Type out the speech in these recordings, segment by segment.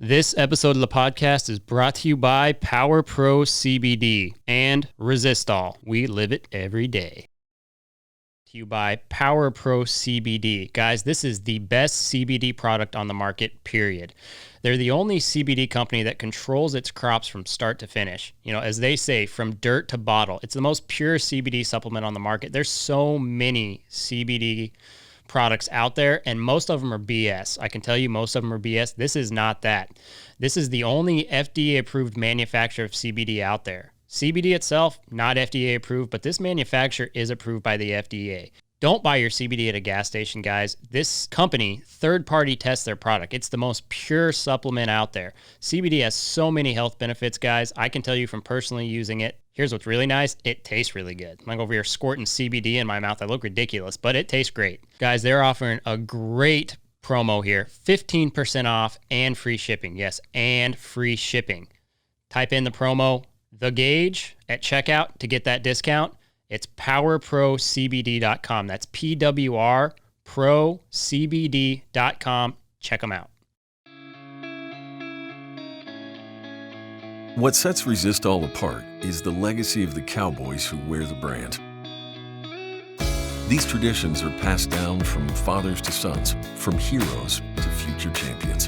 This episode of the podcast is brought to you by Power Pro CBD and Resistol. We live it every day. To you by Power Pro CBD. Guys, this is the best CBD product on the market, period. They're the only CBD company that controls its crops from start to finish. You know, as they say, from dirt to bottle. It's the most pure CBD supplement on the market. There's so many CBD products out there, and most of them are BS. I can tell you most of them are BS. This is not that. This is the only FDA-approved manufacturer of CBD out there. CBD itself, not FDA approved, but this manufacturer is approved by the FDA. Don't buy your CBD at a gas station, guys. This company, third-party tests their product. It's the most pure supplement out there. CBD has so many health benefits, guys. I can tell you from personally using it. Here's what's really nice. It tastes really good. I'm over here squirting CBD in my mouth. I look ridiculous, but it tastes great. Guys, they're offering a great promo here. 15% off and free shipping. Yes, and free shipping. Type in the promo, The Gauge, at checkout to get that discount. It's powerprocbd.com. That's PWRprocbd.com. Check them out. What sets Resistol apart is the legacy of the cowboys who wear the brand. These traditions are passed down from fathers to sons, from heroes to future champions.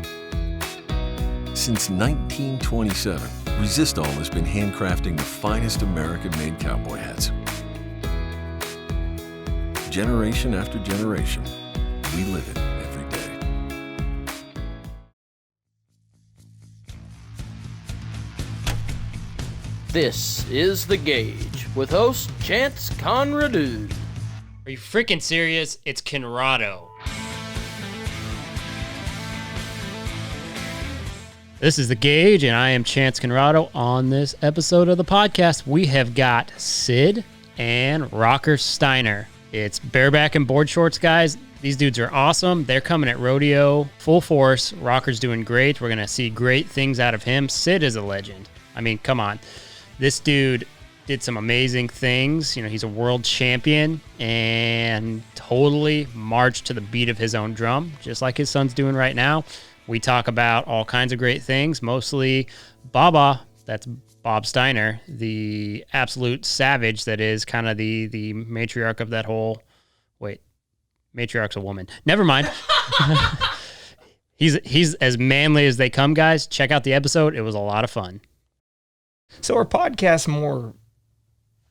Since 1927, Resistol has been handcrafting the finest American-made cowboy hats. Generation after generation, we live it every day. This is The Gauge with host Chance Conradu. Are you freaking serious? It's Conrado. This is The Gauge, and I am Chance Conrado. On this episode of the podcast, we have got Sid and Rocker Steiner. It's bareback and board shorts, guys. These dudes are awesome. They're coming at Rodeo full force. Rocker's doing great. We're going to see great things out of him. Sid is a legend. I mean, come on. This dude did some amazing things. You know, he's a world champion and totally marched to the beat of his own drum, just like his son's doing right now. We talk about all kinds of great things, mostly Boba. That's Bob Steiner, the absolute savage that is kind of the matriarch of that whole... Wait, matriarch's a woman. Never mind. He's as manly as they come, guys. Check out the episode. It was a lot of fun. So are podcasts more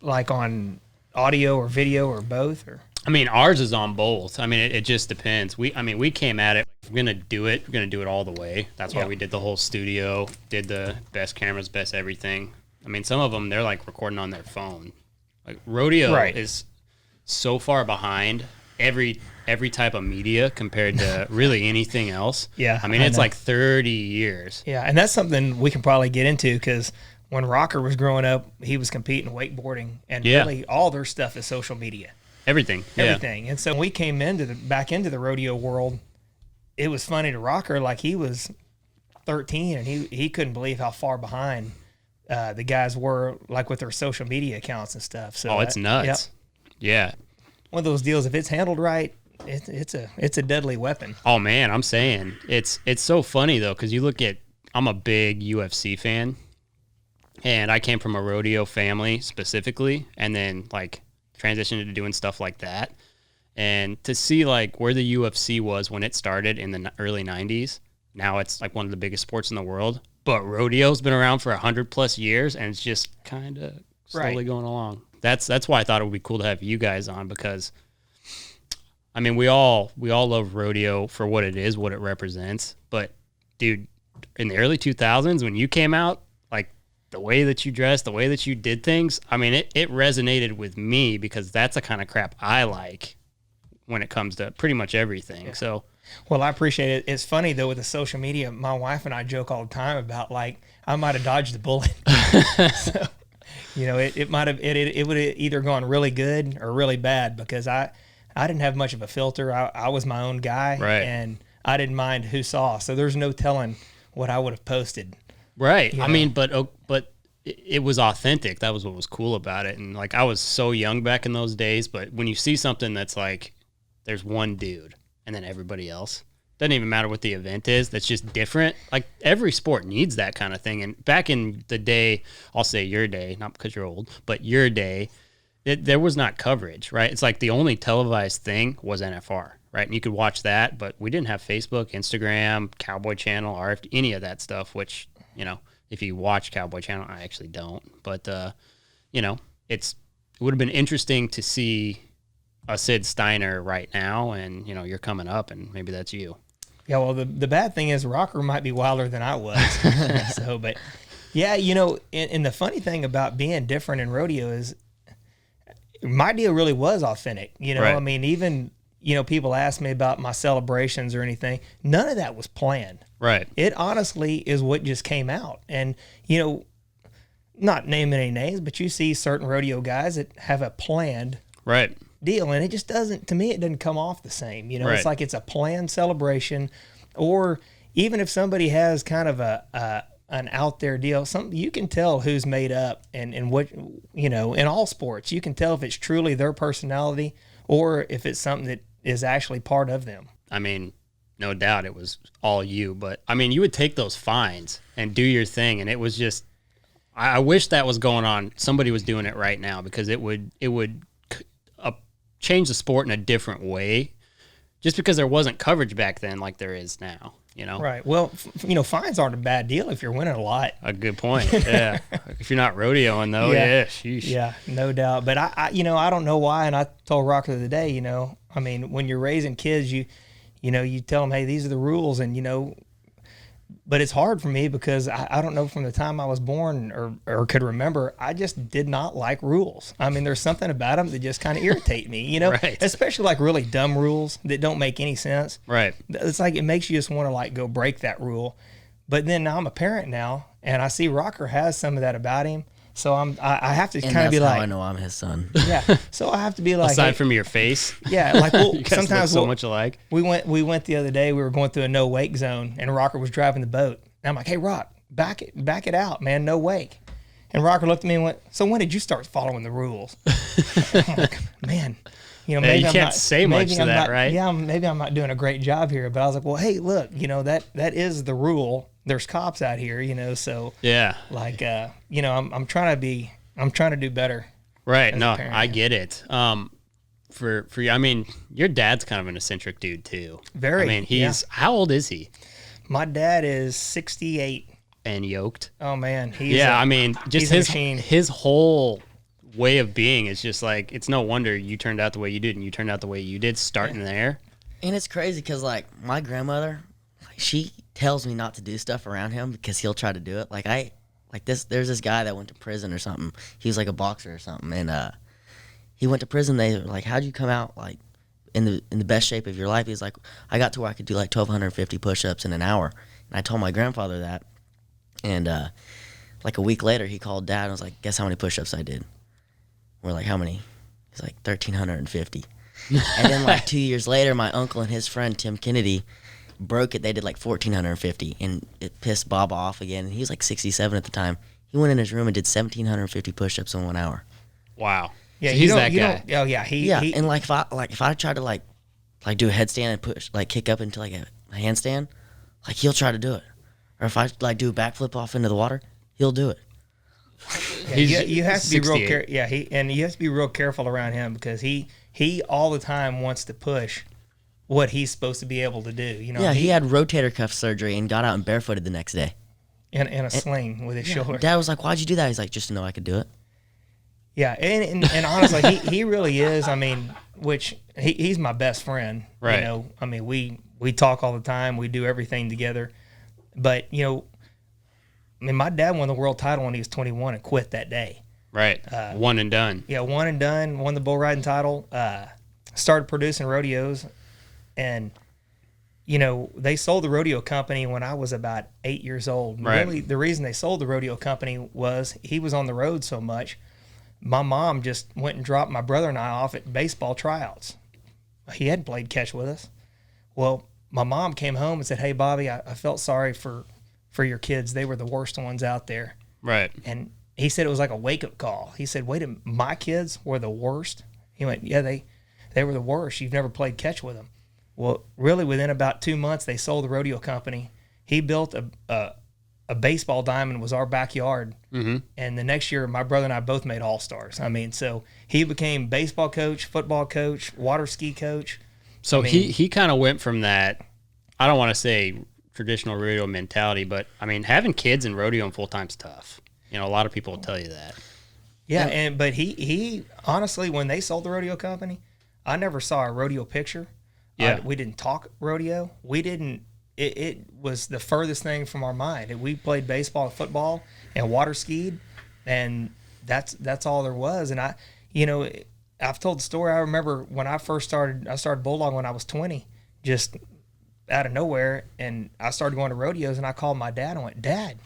like on audio or video or both? Or I mean, ours is on both. I mean, it just depends. We came at it. If we're going to do it, we're going to do it all the way. That's why we did the whole studio, did the best cameras, best everything. I mean, some of them, they're like recording on their phone. Like Rodeo is so far behind every type of media compared to really anything else. Yeah. I mean, it's like 30 years. Yeah, and that's something we can probably get into because when Rocker was growing up, he was competing wakeboarding, and really all their stuff is social media. Everything. And so when we came back into the rodeo world, it was funny to Rocker, like he was 13 and he couldn't believe how far behind the guys were, like with their social media accounts and stuff. So it's nuts. Yeah. One of those deals, if it's handled right, it's a deadly weapon. Oh man, I'm saying it's so funny though, because you look at, I'm a big UFC fan, and I came from a rodeo family specifically, and then like transitioned to doing stuff like that. And to see like where the UFC was when it started in the early 90s, now it's like one of the biggest sports in the world. But rodeo's been around for 100+ years, and it's just kind of slowly going along. That's why I thought it would be cool to have you guys on, because I mean, we all love rodeo for what it is, what it represents. But dude, in the early 2000s when you came out, like the way that you dressed, the way that you did things, I mean, it resonated with me, because that's the kind of crap I like when it comes to pretty much everything. Yeah. So, well, I appreciate it. It's funny though, with the social media, my wife and I joke all the time about like I might have dodged the bullet. So, you know, it would have either gone really good or really bad, because I didn't have much of a filter. I was my own guy, and I didn't mind who saw. So there's no telling what I would have posted. Right. I mean, but it was authentic. That was what was cool about it. And like, I was so young back in those days, but when you see something that's like, there's one dude and then everybody else, doesn't even matter what the event is. That's just different. Like every sport needs that kind of thing. And back in the day, I'll say your day, not because you're old, but your day, there was not coverage, right? It's like the only televised thing was NFR, right? And you could watch that, but we didn't have Facebook, Instagram, Cowboy Channel, RF, any of that stuff, which, you know, if you watch Cowboy Channel, I actually don't. But, you know, it would have been interesting to see a Sid Steiner right now, and, you know, you're coming up, and maybe that's you. Yeah, well, the bad thing is Rocker might be wilder than I was. So, but, yeah, you know, and the funny thing about being different in rodeo is my deal really was authentic. You know, Right. I mean, even, you know, people ask me about my celebrations or anything. None of that was planned. Right. It honestly is what just came out. And, you know, not naming any names, but you see certain rodeo guys that have a planned Right. deal, and it just doesn't, to me, it doesn't come off the same. You know, Right. It's like it's a planned celebration, or even if somebody has kind of an out there deal, something you can tell who's made up, and what, you know, in all sports, you can tell if it's truly their personality or if it's something that is actually part of them. I mean, no doubt it was all you, but I mean, you would take those fines and do your thing, and it was just, I wish that was going on. Somebody was doing it right now, because it would change the sport in a different way, just because there wasn't coverage back then like there is now, you know? Right. Well, you know, fines aren't a bad deal if you're winning a lot. A good point. Yeah. If you're not rodeoing though, yeah, sheesh. Yeah, no doubt. But I, you know, I don't know why. And I told Rocker the other day, you know, I mean, when you're raising kids, you know, you tell them, hey, these are the rules, and, you know, but it's hard for me because I don't know, from the time I was born or could remember, I just did not like rules. I mean, there's something about them that just kind of irritate me, you know, Right. Especially like really dumb rules that don't make any sense. Right. It's like it makes you just want to like go break that rule. But then now I'm a parent now, and I see Rocker has some of that about him. So I have to And kind of be that's how like, I know I'm his son. yeah. So I have to be like, Aside hey, from your face, yeah, like well, you guys look sometimes so much alike. we went the other day. We were going through a no wake zone, and Rocker was driving the boat. And I'm like, hey, Rock, back it out, man, no wake. And Rocker looked at me and went, so when did you start following the rules? I'm like, man, you know, Yeah, maybe you I'm can't not, say much maybe to I'm that, not, right? Yeah, maybe I'm not doing a great job here. But I was like, well, hey, look, you know, that is the rule. There's cops out here, you know, so Yeah. like, you know, I'm trying to do better. Right. as a No, parent, I yeah. get it. For you, I mean, your dad's kind of an eccentric dude too. Very, I mean, he's, yeah. how old is he? My dad is 68. And yoked. Oh man, he's Yeah, I mean, just he's a machine. his whole way of being is just like, it's no wonder you turned out the way you did, and you turned out the way you did starting there. And it's crazy because, like, my grandmother, like, she tells me not to do stuff around him because he'll try to do it. There's this guy that went to prison or something. He was like a boxer or something, and he went to prison. They were like, how'd you come out, like, in the best shape of your life? He's like, I got to where I could do like 1,250 push-ups in an hour. And I told my grandfather that, and like a week later, he called Dad and was like, guess how many push-ups I did? We're like, how many? He's like, 1,350. And then like 2 years later, my uncle and his friend Tim Kennedy broke it. They did like 1,450, and it pissed Bob off again. And he was like 67 at the time. He went in his room and did 1,750 push-ups in 1 hour. Wow. yeah, So you he's don't- that you guy. don't- Oh yeah, he And like if I try to like do a headstand and push, like kick up into like a handstand, like he'll try to do it. Or if I like do a backflip off into the water, he'll do it. Yeah, He's you have to be real 68. careful. Yeah, you have to be real careful around him because he all the time wants to push what he's supposed to be able to do. You know, Yeah, he had rotator cuff surgery and got out and barefooted the next day. in a sling with his shoulder. Dad was like, "Why'd you do that?" He's like, "Just to know I could do it." Yeah, and honestly, he really is. I mean, which he's my best friend. Right. You know, I mean, we talk all the time. We do everything together. But you know, I mean, my dad won the world title when he was 21 and quit that day. Right. One and done. Yeah, one and done. Won the bull riding title. Started producing rodeos, and you know they sold the rodeo company when I was about 8 years old. And Right. Really, the reason they sold the rodeo company was he was on the road so much. My mom just went and dropped my brother and I off at baseball tryouts. He hadn't played catch with us. Well, my mom came home and said, "Hey, Bobby, I felt sorry for your kids. They were the worst ones out there." Right. And he said it was like a wake-up call. He said, wait a minute, my kids were the worst? He went, yeah, they were the worst. You've never played catch with them. Well, really, within about 2 months, they sold the rodeo company. He built a baseball diamond, was our backyard. Mm-hmm. And the next year, my brother and I both made All-Stars. I mean, so he became baseball coach, football coach, water ski coach. So I mean, he kind of went from that, I don't want to say traditional rodeo mentality, but I mean, having kids in rodeo and full-time's tough. You know, a lot of people will tell you that. Yeah, but he honestly, when they sold the rodeo company, I never saw a rodeo picture. Yeah. We didn't talk rodeo. We didn't. It was the furthest thing from our mind. We played baseball, and football, and water skied, and that's all there was. And I've told the story. I remember when I first started. I started bulldog when I was 20, just out of nowhere, and I started going to rodeos. And I called my dad and went, "Dad,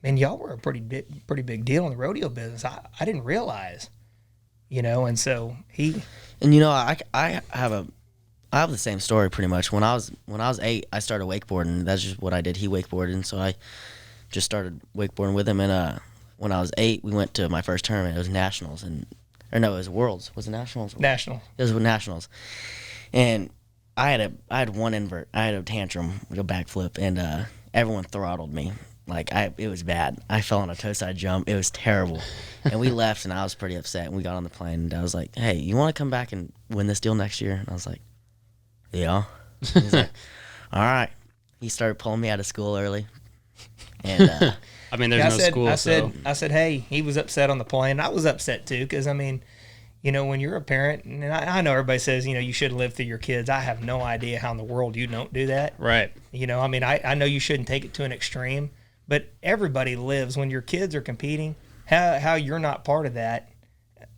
man, y'all were a pretty big deal in the rodeo business. I didn't realize, And so he, And I have the same story pretty much. When I was 8, I started wakeboarding. That's just what I did. He wakeboarded, and so I just started wakeboarding with him. And when I was 8, we went to my first tournament. It was nationals, it was worlds. Was it nationals? national. It was with nationals, and I had one invert. I had a tantrum, like a backflip, and everyone throttled me. It was bad. I fell on a toe side jump. It was terrible. And we left, and I was pretty upset. And we got on the plane, and I was like, "Hey, you want to come back and win this deal next year?" And I was like, "Yeah." He's like, "All right." He started pulling me out of school early, and I mean, there's no school. I said, hey, he was upset on the plane. I was upset too, because I mean, when you're a parent, and I know everybody says, you should live through your kids. I have no idea how in the world you don't do that. Right. I mean, I know you shouldn't take it to an extreme, but everybody lives when your kids are competing. How you're not part of that,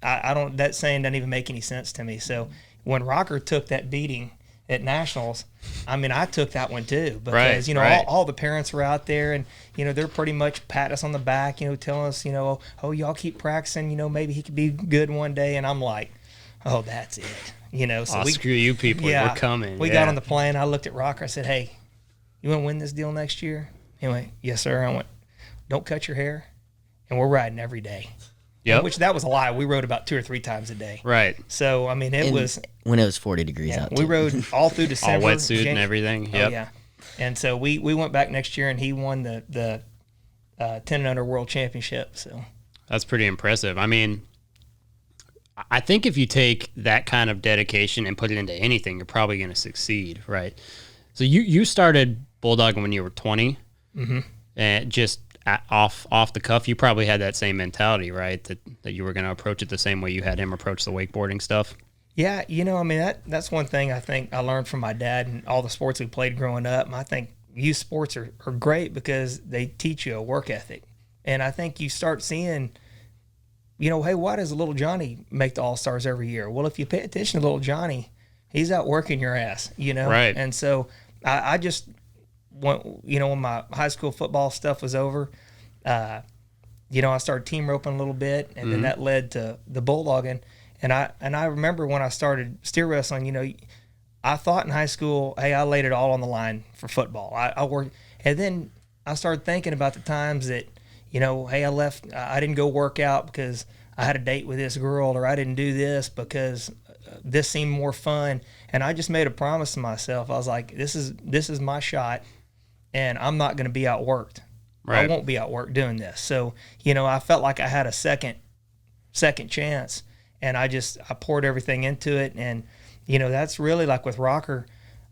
I don't. That saying doesn't even make any sense to me. So when Rocker took that beating at nationals, I mean, I took that one too, because right. all the parents were out there, and they're pretty much patting us on the back, telling us, oh, y'all keep practicing, maybe he could be good one day. And I'm like, oh, that's it, so screw you people, we're coming. We got on the plane. I looked at Rocker. I said, hey, you want to win this deal next year? He went, yes, sir. I went, don't cut your hair, and we're riding every day. Yep. Which that was a lie. We rode about 2 or 3 times a day. Right. So, I mean, it was when it was 40 degrees out. We rode all through December. All wetsuit and everything. Yep. Oh, yeah. And so we went back next year, and he won the 10 and under world championship. So that's pretty impressive. I mean, I think if you take that kind of dedication and put it into anything, you're probably going to succeed, right? So you started bulldogging when you were 20, and just off the cuff, you probably had that same mentality, right? That you were going to approach it the same way you had him approach the wakeboarding stuff. Yeah, I mean, that's one thing I think I learned from my dad and all the sports we played growing up. And I think youth sports are great because they teach you a work ethic. And I think you start seeing, hey, why does little Johnny make the All-Stars every year? Well, if you pay attention to little Johnny, he's out working your ass, Right. And so I just when my high school football stuff was over, I started team roping a little bit, and then that led to the bulldogging. And I remember when I started steer wrestling, I thought in high school, hey, I laid it all on the line for football. I worked, and then I started thinking about the times that, hey, I didn't go work out because I had a date with this girl, or I didn't do this because this seemed more fun. And I just made a promise to myself. I was like, this is my shot, and I'm not going to be outworked. Right. I won't be outworked doing this. So, I felt like I had a second chance, and I poured everything into it. And, that's really like with Rocker.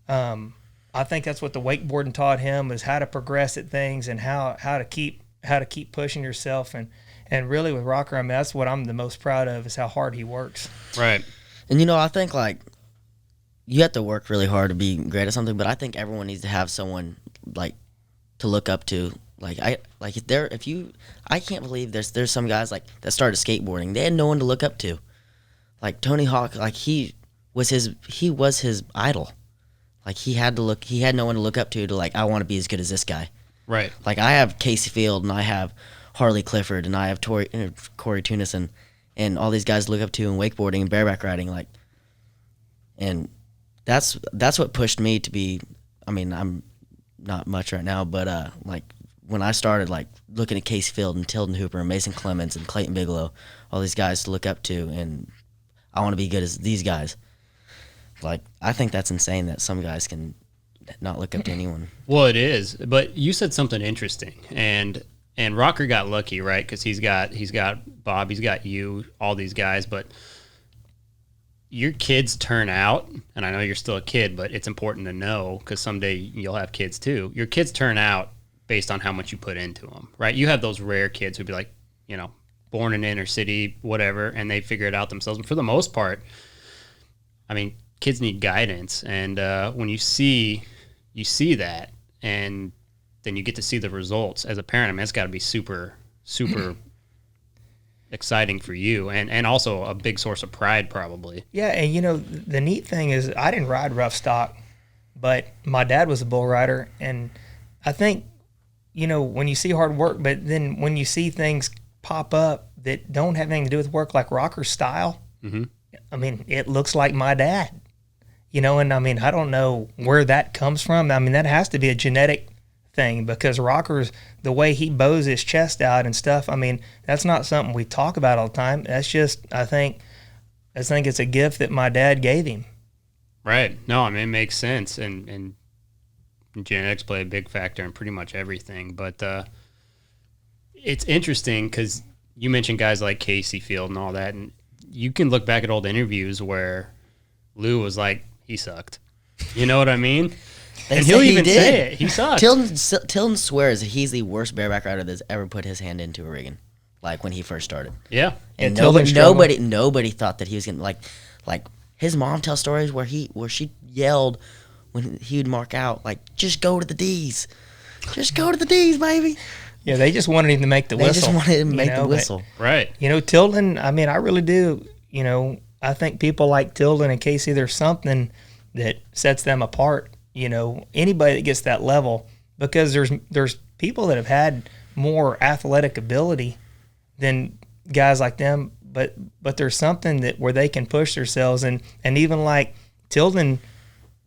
I think that's what the wakeboarding taught him, is how to progress at things and how to keep pushing yourself. And really with Rocker, I mean, that's what I'm the most proud of, is how hard he works. Right. And, I think you have to work really hard to be great at something, but I think everyone needs to have someone to look up to. I can't believe there's some guys that started skateboarding. They had no one to look up to. Like Tony Hawk, he was his idol. He had no one to look up to I want to be as good as this guy. Right. I have Casey Field, and I have Harley Clifford, and I have Corey Tunis, and all these guys to look up to in wakeboarding and bareback riding. And that's what pushed me to be. I mean, I'm not much right now, but when I started looking at Casey Field and Tilden Hooper and Mason Clemens and Clayton Bigelow, all these guys to look up to, and I want to be good as these guys. Like, I think that's insane that some guys can not look up to anyone. Well, it is, but you said something interesting, and Rocker got lucky, right? Because he's got Bob, he's got you, all these guys, but your kids turn out, and I know you're still a kid, but it's important to know because someday you'll have kids too. Your kids turn out based on how much you put into them, right? You have those rare kids who'd be like, born in inner city, whatever, and they figure it out themselves. And for the most part, I mean, kids need guidance, and when you see that, and then you get to see the results as a parent. I mean, it's got to be super, super exciting for you, and also a big source of pride, probably. Yeah, and the neat thing is I didn't ride rough stock, but my dad was a bull rider, and I think when you see hard work, but then when you see things pop up that don't have anything to do with work, like Rocker's style, I mean, it looks like my dad. And I mean, I don't know where that comes from. I mean, that has to be a genetic thing because Rocker's, the way he bows his chest out and stuff, I mean, that's not something we talk about all the time. That's just, I think it's a gift that my dad gave him. Right. No, I mean, it makes sense. And genetics play a big factor in pretty much everything. But it's interesting because you mentioned guys like Casey Field and all that, and you can look back at old interviews where Lou was like, he sucked. You know what I mean? And he'll even say it. He sucks. Tilden swears that he's the worst bareback rider that's ever put his hand into a rigging, like when he first started. Yeah. And nobody thought that he was gonna like his mom tells stories where she yelled when he would mark out, like, just go to the D's. Just go to the D's, baby. Yeah, they just wanted him to make the whistle. They just wanted him to make the whistle. Right. Tilden, I mean, I really do, I think people like Tilden and Casey, there's something that sets them apart. Anybody that gets that level, because there's people that have had more athletic ability than guys like them, but there's something that where they can push themselves, and even like Tilden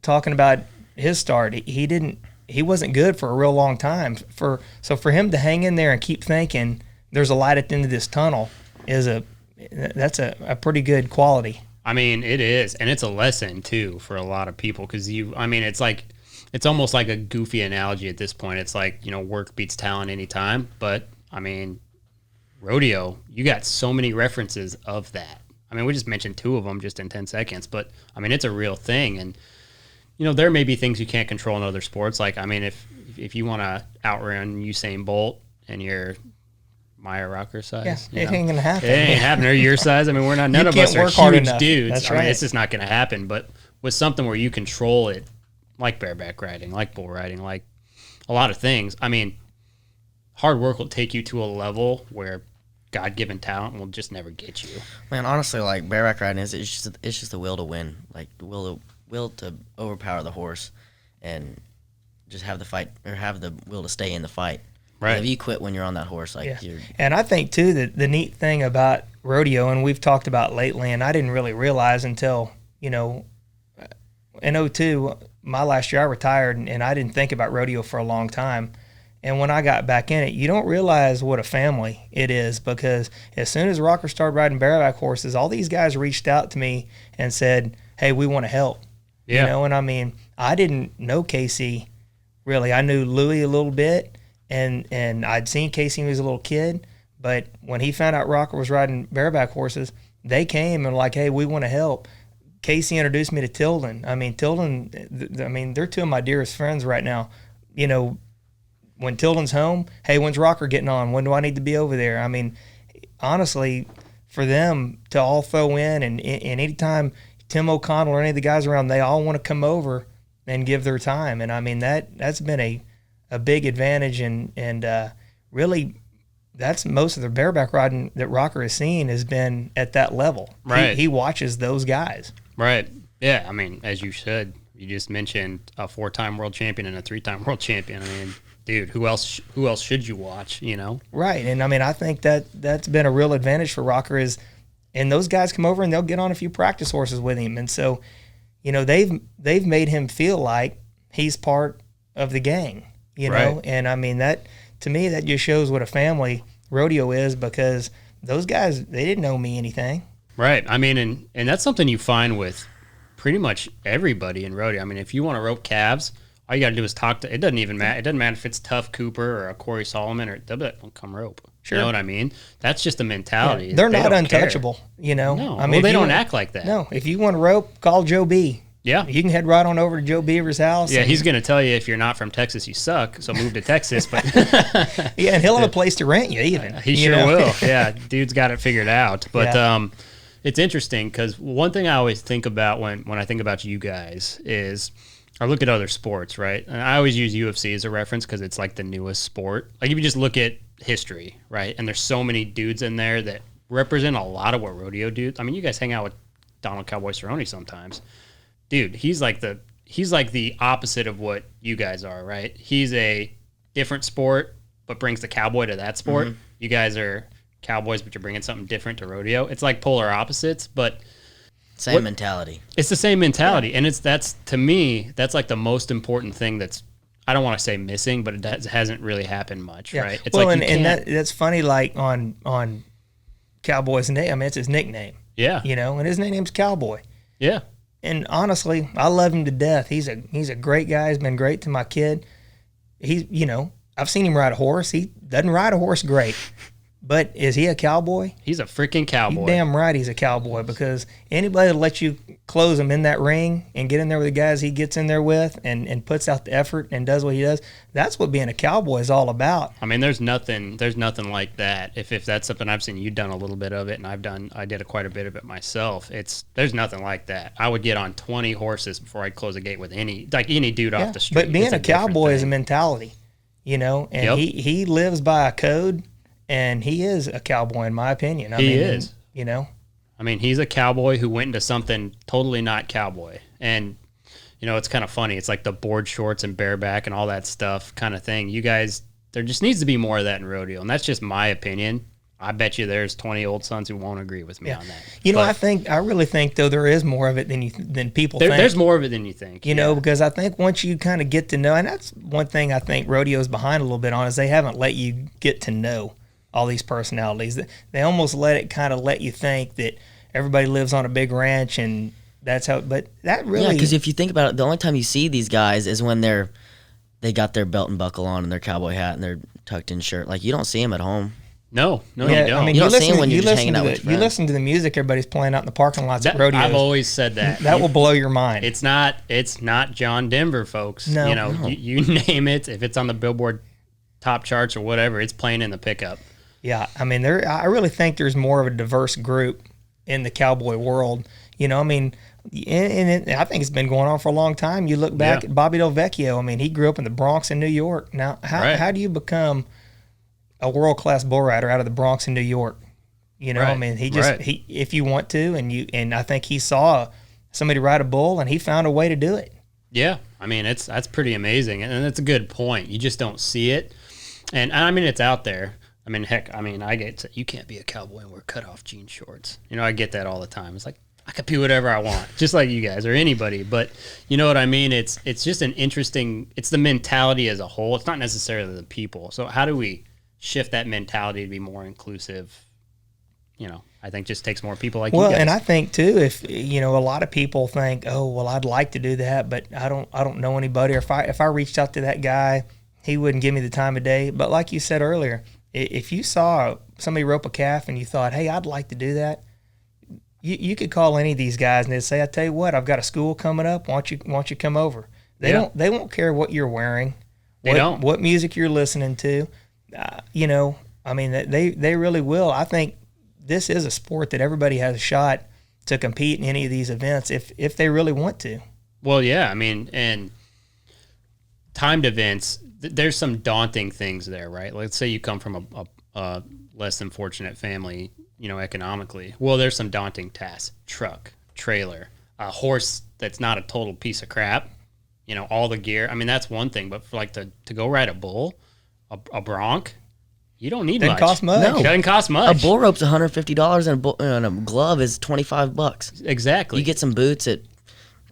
talking about his start, he wasn't good for a real long time. So for him to hang in there and keep thinking there's a light at the end of this tunnel that's a pretty good quality. I mean, it is, and it's a lesson too for a lot of people because it's almost like a goofy analogy at this point. It's like work beats talent anytime, but I mean, rodeo, you got so many references of that. I mean, we just mentioned 2 of them just in 10 seconds, but I mean, it's a real thing, and there may be things you can't control in other sports. Like, I mean, if you want to outrun Usain Bolt and you're Maya Rocker size, it ain't gonna happen. It ain't happening. Or your size. I mean, none of us are huge dudes. That's right. I mean, it's just not gonna happen. But with something where you control it, like bareback riding, like bull riding, like a lot of things. I mean, hard work will take you to a level where God-given talent will just never get you. Man, honestly, like bareback riding it's just the will to win, like the will to overpower the horse, and just have the fight or have the will to stay in the fight. Right. If you quit when you're on that horse, you're. And I think too that the neat thing about rodeo, and we've talked about lately, and I didn't really realize until in 2002, my last year I retired, and I didn't think about rodeo for a long time. And when I got back in it, you don't realize what a family it is, because as soon as Rocker started riding bareback horses, all these guys reached out to me and said, "Hey, we want to help." Yeah. And I mean, I didn't know Casey really. I knew Louie a little bit. And I'd seen Casey when he was a little kid, but when he found out Rocker was riding bareback horses, they came and were like, "Hey, we want to help." Casey introduced me to Tilden. I mean, they're 2 of my dearest friends right now. When Tilden's home, "Hey, when's Rocker getting on? When do I need to be over there?" I mean, honestly, for them to all throw in, and anytime Tim O'Connell or any of the guys around, they all want to come over and give their time. And I mean, that's been a big advantage, and really that's most of the bareback riding that Rocker has seen has been at that level. Right. He watches those guys. Right. Yeah. I mean, as you said, you just mentioned a 4-time world champion and a 3-time world champion. I mean, dude, who else should you watch, Right. And I mean, I think that's been a real advantage for Rocker and those guys come over and they'll get on a few practice horses with him. And so, they've made him feel like he's part of the gang. Right. And I mean, that to me, that just shows what a family rodeo is, because those guys, they didn't know me anything. Right. I mean, and that's something you find with pretty much everybody in rodeo. I mean, if you want to rope calves, all you got to do is talk to. It doesn't even matter. It doesn't matter if it's Tough Cooper or a Corey Solomon or they'll be like, well, come rope. Sure. You know what I mean? That's just a mentality. They're They not don't care. untouchable. You know. No, I mean, well, they if you don't want- act like that. No, if you want to rope, call Joe B. Yeah. You can head right on over to Joe Beaver's house. Yeah, and- he's going to tell you if you're not from Texas, you suck. So move to Texas. But yeah, and he'll have a place to rent you even. he you sure know? will. Yeah, dude's got it figured out. But Yeah. it's interesting because one thing I always think about when I think about you guys is I look at other sports, right? And I always use UFC as a reference because it's like the newest sport. Like if you just look at history, right? And there's so many dudes in there that represent a lot of what rodeo dudes. I mean, you guys hang out with Donald Cowboy Cerrone sometimes. Dude, he's like the opposite of what you guys are, right? He's a different sport, but brings the cowboy to that sport. Mm-hmm. You guys are cowboys, but you're bringing something different to rodeo. It's like polar opposites, but Same mentality. it's the same mentality. And that's to me, that's like the most important thing that's, I don't want to say missing, but it hasn't really happened much, Yeah. right? It's well, like and that's funny. Like on Cowboy's name, I mean, it's his nickname. yeah, You know, and his nickname's Cowboy. yeah. And honestly, I love him to death. He's a great guy. He's been great to my kid. He's, you know, I've seen him ride a horse. He doesn't ride a horse great, but is he a cowboy? He's a freaking cowboy. You damn right he's a cowboy, because anybody that lets you close him in that ring and get in there with the guys he gets in there with and puts out the effort and does what he does, that's what being a cowboy is all about. I mean, there's nothing like that. If that's something I've seen, you've done a little bit of it, and I did quite a bit of it myself. There's nothing like that. I would get on 20 horses before I'd close a gate with any dude off the street. But being It's a different cowboy is a thing. mentality, you know, and Yep. he lives by a code, and he is a cowboy in my opinion. I He mean, is. you know. I mean, he's a cowboy who went into something totally not cowboy. And, you know, it's kind of funny. It's like the board shorts and bareback and all that stuff kind of thing. You guys, there just needs to be more of that in rodeo. And that's just my opinion. I bet you there's 20 old sons who won't agree with me on that. You know, But I really think though there is more of it than people think. there's more of it than you think. You know, because I think once you kind of get to know, and that's one thing I think rodeo's behind a little bit on, is they haven't let you get to know all these personalities. They almost let you think that everybody lives on a big ranch and that's how, but that really... Yeah, because if you think about it, the only time you see these guys is when they got their belt and buckle on and their cowboy hat and their tucked in shirt. Like, you don't see them at home. No, you don't. I mean, You don't see 'em listen, when you're you just listen hanging to out the, with your you friends. listen to the music everybody's playing out in the parking lots at That- rodeos. I've always said that. That will blow your mind. It's not John Denver, folks. No. You know, you name it. If it's on the Billboard top charts or whatever, it's playing in the pickup. Yeah, I mean, I really think there's more of a diverse group in the cowboy world. You know, I mean, and I think it's been going on for a long time. You look back Yeah. at Bobby Del Vecchio. I mean, he grew up in the Bronx in New York. Now, Right. how do you become a world-class bull rider out of the Bronx in New York? You know, I Right, mean, right. if you want to, and I think he saw somebody ride a bull, and he found a way to do it. Yeah, I mean that's pretty amazing, and that's a good point. You just don't see it, and I mean it's out there. I mean, heck, I mean I get you can't be a cowboy and wear cutoff jean shorts. You know, I get that all the time. It's like I could be whatever I want, just like you guys or anybody. But you know what I mean? It's just an interesting. It's the mentality as a whole. It's not necessarily the people. So how do we shift that mentality to be more inclusive? You know, I think just takes more people like you Well, guys. and I think too, if you know, a lot of people think, oh, well, I'd like to do that, but I don't know anybody. Or if I reached out to that guy, he wouldn't give me the time of day. But like you said earlier, if you saw somebody rope a calf and you thought, hey, I'd like to do that, you could call any of these guys and they'd say, I tell you what, I've got a school coming up. Why don't you come over? They won't care what you're wearing. They don't. What music you're listening to. You know, I mean, they really will. I think this is a sport that everybody has a shot to compete in any of these events if they really want to. Well, yeah, I mean, and timed events, there's some daunting things there, right? Let's say you come from a less than fortunate family, you know, economically. Well, there's some daunting tasks. Truck, trailer, a horse that's not a total piece of crap, you know, all the gear. I mean, that's one thing, but for like to go ride a bull, a bronc, you don't need Doesn't much. cost much. No. It doesn't cost much. A bull rope's $150 and a glove is $25. Exactly. You get some boots at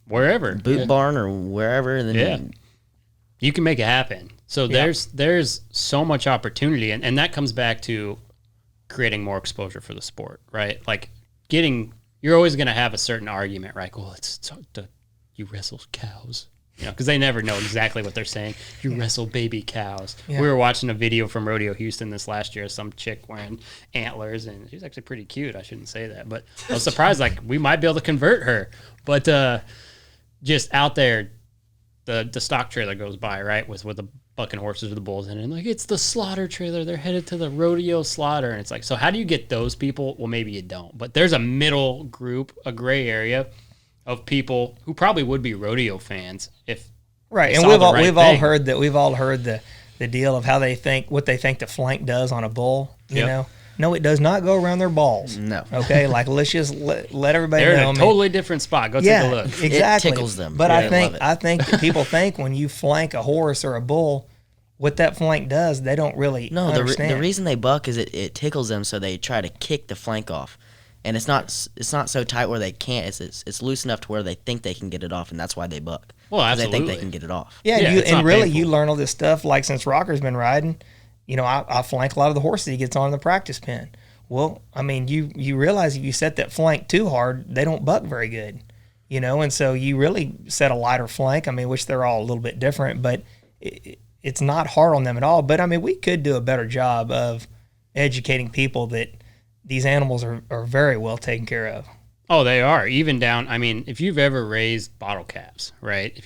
wherever. Boot Barn or wherever, and then Yeah. You can make it happen. So there's so much opportunity, and that comes back to creating more exposure for the sport, right? Like getting you're always going to have a certain argument, right? Well, you wrestle cows. Because they never know exactly what they're saying. You wrestle baby cows. Yeah. We were watching a video from Rodeo Houston this last year of some chick wearing antlers, and she's actually pretty cute. I shouldn't say that, but I was surprised. Like, we might be able to convert her. But just out there, the stock trailer goes by, right, with the bucking horses or the bulls in it. And like, it's the slaughter trailer. They're headed to the rodeo slaughter. And it's like, so how do you get those people? Well, maybe you don't. But there's a middle group, a gray area of people who probably would be rodeo fans if right. And we've all heard the deal of how they think, what they think the flank does on a bull. You know, no, it does not go around their balls. No. Okay, like let's just let everybody know. They're in a totally different spot. Go take a look. Exactly. It tickles them. But I think that people think when you flank a horse or a bull, what that flank does, they don't really understand. The reason they buck is it tickles them, so they try to kick the flank off. And it's not so tight where they can't. It's loose enough to where they think they can get it off, and that's why they buck. Well, absolutely. They think they can get it off. Yeah, and really, you learn all this stuff. Like since Rocker's been riding, I flank a lot of the horses he gets on in the practice pen. Well, I mean, you realize if you set that flank too hard, they don't buck very good. And so you really set a lighter flank. I mean, which they're all a little bit different, but it's not hard on them at all. But I mean, we could do a better job of educating people that these animals are very well taken care of. Oh, they are. Even down, I mean, if you've ever raised bottle calves, right?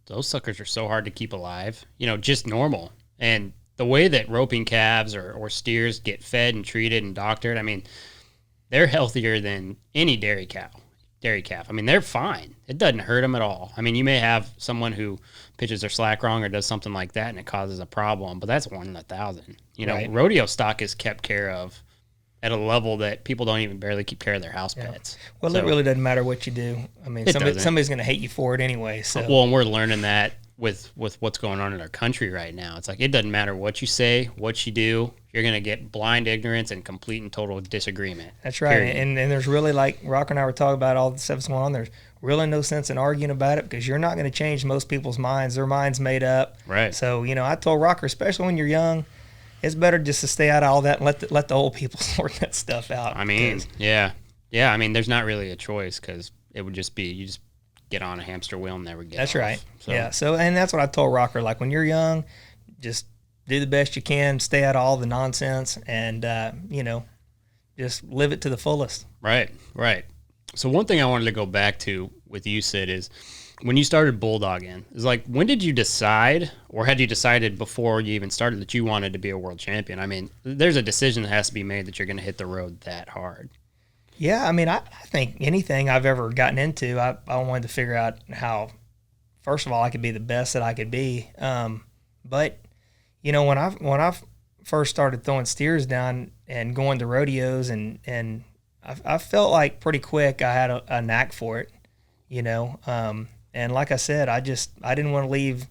Those suckers are so hard to keep alive, just normal. And the way that roping calves or steers get fed and treated and doctored, I mean, they're healthier than any dairy calf. I mean, they're fine. It doesn't hurt them at all. I mean, you may have someone who pitches their slack wrong or does something like that and it causes a problem, but that's 1 in 1,000. Right. Rodeo stock is kept care of at a level that people don't even barely keep care of their house pets. Well, it really doesn't matter what you do. I mean, somebody's going to hate you for it anyway. So. Well, and we're learning that with what's going on in our country right now. It's like, it doesn't matter what you say, what you do. You're going to get blind ignorance and complete and total disagreement. That's right. And there's really, like Rock and I were talking about all the stuff that's going on, there's really no sense in arguing about it because you're not going to change most people's minds. Their mind's made up. Right. So, I told Rocker, especially when you're young, it's better just to stay out of all that and let the old people sort that stuff out. I mean, yeah. I mean, there's not really a choice because it would just be you just get on a hamster wheel and never get That's off. Right. So. Yeah. So, and that's what I told Rocker. Like when you're young, just do the best you can, stay out of all the nonsense, and just live it to the fullest. Right. So one thing I wanted to go back to with you, Sid, is when you started bulldogging, is like, when did you decide, or had you decided before you even started that you wanted to be a world champion? I mean, there's a decision that has to be made that you're going to hit the road that hard. Yeah, I mean, I think anything I've ever gotten into, I wanted to figure out how, first of all, I could be the best that I could be. But when I first started throwing steers down and going to rodeos, and I felt like pretty quick I had a knack for it, And like I said, I didn't want to leave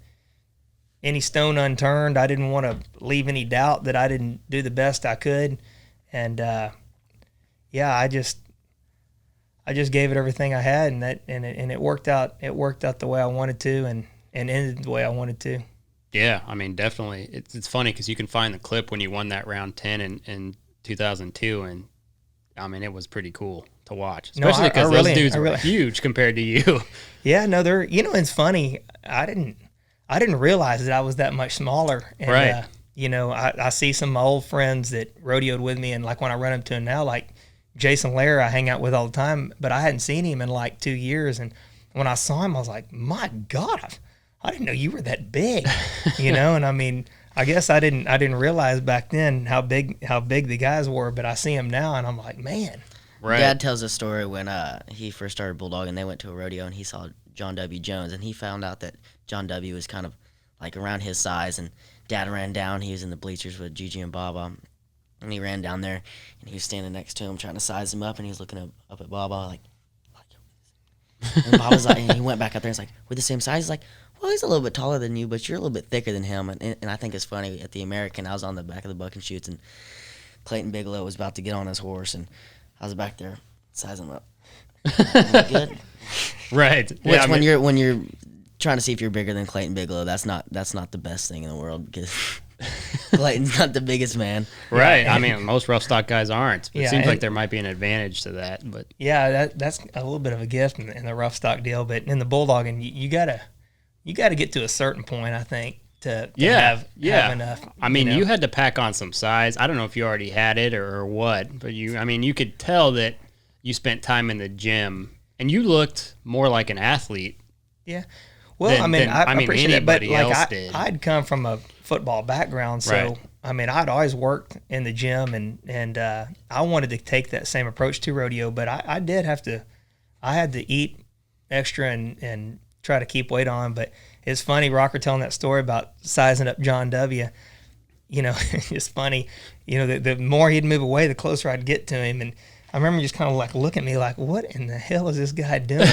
any stone unturned. I didn't want to leave any doubt that I didn't do the best I could. And I just gave it everything I had, and it worked out. It worked out the way I wanted to, and ended the way I wanted to. Yeah, I mean, definitely. It's funny because you can find the clip when you won that round 10 in 2002, and I mean, it was pretty cool to watch, especially because those dudes were huge compared to you. Yeah, no, they're. It's funny. I didn't realize that I was that much smaller. And, right. I see some of my old friends that rodeoed with me, and like when I run into them now, like Jason Lair, I hang out with all the time, but I hadn't seen him in like 2 years, and when I saw him, I was like, my God, I didn't know you were that big, And I mean, I guess I didn't realize back then how big the guys were, but I see them now, and I'm like, man. Right. Dad tells a story when he first started bulldogging. They went to a rodeo and he saw John W. Jones, and he found out that John W. was kind of like around his size. And Dad ran down. He was in the bleachers with Gigi and Boba, and he ran down there, and he was standing next to him trying to size him up, and he was looking up at Boba like and Boba's like, and he went back up there and was like, we're the same size. He's like, well, he's a little bit taller than you, but you're a little bit thicker than him. And I think it's funny, at the American, I was on the back of the buck and shoots, and Clayton Bigelow was about to get on his horse, and I was back there sizing him up. Good. Right. Which when you're trying to see if you're bigger than Clayton Bigelow, that's not the best thing in the world, because Clayton's not the biggest man. Right. I mean, most rough stock guys aren't. It Yeah, seems and- like there might be an advantage to that. But Yeah, that's a little bit of a gift in the rough stock deal, but in the bulldogging, you gotta get to a certain point, I think, to have enough. I mean, you had to pack on some size. I don't know if you already had it or what, but you could tell that you spent time in the gym and you looked more like an athlete. Yeah. Well, than I appreciate that, but anybody else like did. I'd come from a football background, so Right. I mean, I'd always worked in the gym, and I wanted to take that same approach to rodeo, but I did have to, I had to eat extra and try to keep weight on. But it's funny, Rocker telling that story about sizing up John W. You know, it's funny. You know, the more he'd move away, the closer I'd get to him, and I remember just kind of like looking at me like, what in the hell is this guy doing?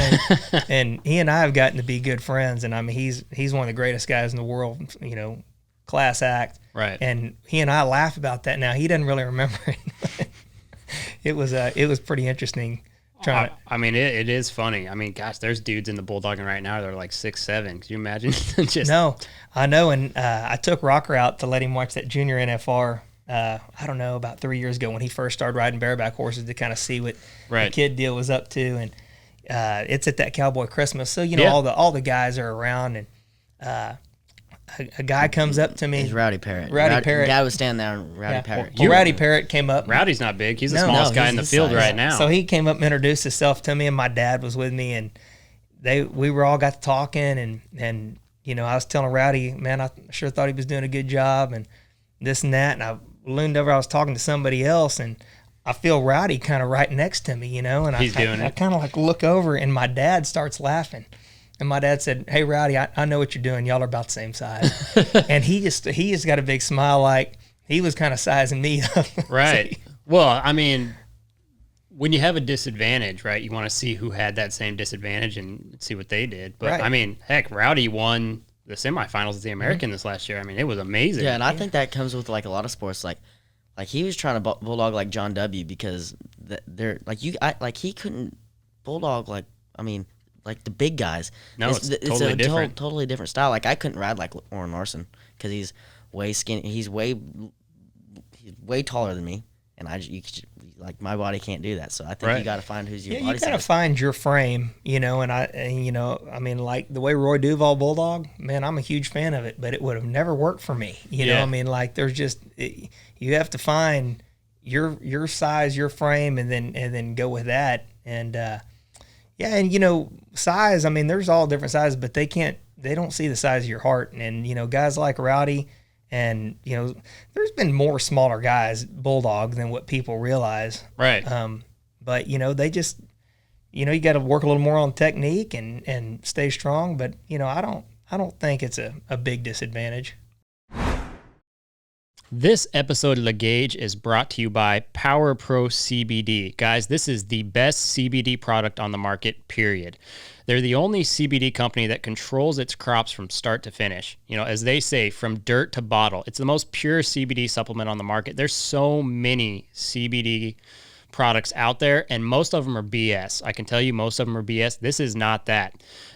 And he and I have gotten to be good friends. And I mean, he's one of the greatest guys in the world, you know, class act. Right. And he and I laugh about that now. He doesn't really remember it. It was pretty interesting. I mean, it is funny. I mean, gosh, there's dudes in the bulldogging right now that are like 6'7". Could you imagine? Just No, I know. And I took Rocker out to let him watch that junior NFR. I don't know, about 3 years ago when he first started riding bareback horses to kind of see what Right. the kid deal was up to. And it's at that Cowboy Christmas. So, you know, Yeah. all the guys are around, and a guy comes up to me. He's Rowdy Parrott. Rowdy Parrott. Dad was standing there, and Rowdy Yeah. Parrott. Well, Rowdy Parrott came up. Rowdy's not big. He's the No, smallest no, guy he's in the his field size. right now. So he came up and introduced himself to me, and my dad was with me, and we were all got to talking, and you know, I was telling Rowdy, man, I sure thought he was doing a good job, and this and that, and I leaned over, I was talking to somebody else, and I feel Rowdy kind of right next to me, you know, and He's doing I it. kind of like look over, and my dad starts laughing. And my dad said, "Hey, Rowdy, I know what you're doing. Y'all are about the same size." And he just got a big smile, like he was kind of sizing me up. Right. Well, I mean, when you have a disadvantage, right, you want to see who had that same disadvantage and see what they did. But, Right. I mean, heck, Rowdy won the semifinals of the American this last year. I mean, it was amazing. Yeah, and I think that comes with like a lot of sports. Like he was trying to bulldog like John W. because they're like he couldn't bulldog like the big guys. No, it's totally a different. totally different style. Like I couldn't ride like Orrin Larson because he's way skinny. He's way taller than me, and like my body can't do that. So I think Right. you got to find who's your Yeah, body you gotta size. find your frame, you know, and you know, I mean, like the way Roy Duval bulldog, man, I'm a huge fan of it, but it would have never worked for me. You know, Yeah. I mean, like there's just you have to find your size, your frame, and then go with that. And yeah, and you know, size. I mean, there's all different sizes, but they don't see the size of your heart. And you know, guys like Rowdy, and you know, there's been more smaller guys bulldog than what people realize. Right. But you know, they just, you know, you got to work a little more on technique and stay strong. But you know, I don't think it's a big disadvantage. This episode of The Gauge is brought to you by Power Pro CBD. Guys, this is the best CBD product on the market, period. They're the only CBD company that controls its crops from start to finish. You know, as they say, from dirt to bottle. It's the most pure CBD supplement on the market. There's so many CBD products out there, and most of them are BS. I can tell you most of them are BS. This is not that.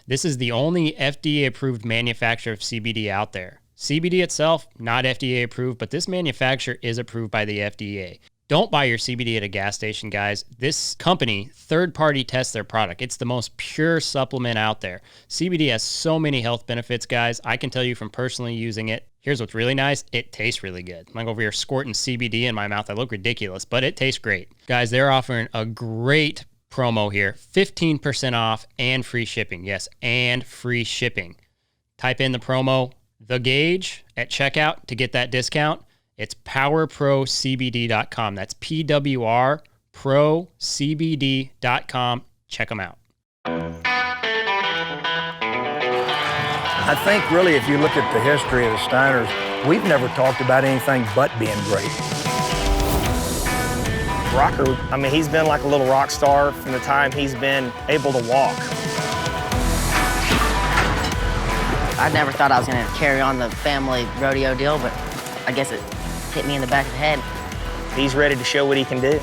This is the only FDA-approved manufacturer of CBD out there. CBD itself, not FDA approved, but this manufacturer is approved by the FDA. Don't buy your CBD at a gas station, guys. This company, third-party tests their product. It's the most pure supplement out there. CBD has so many health benefits, guys. I can tell you from personally using it. Here's what's really nice. It tastes really good. I'm like over here squirting CBD in my mouth. I look ridiculous, but it tastes great. Guys, they're offering a great promo here. 15% off and free shipping. Yes, and free shipping. Type in the promo The Gauge at checkout to get that discount. It's powerprocbd.com. That's PWR procbd.com. Check them out. I think really if you look at the history of the Steiners, we've never talked about anything but being great. Rocker, I mean, he's been like a little rock star from the time he's been able to walk. I never thought I was going to carry on the family rodeo deal, but I guess it hit me in the back of the head. He's ready to show what he can do.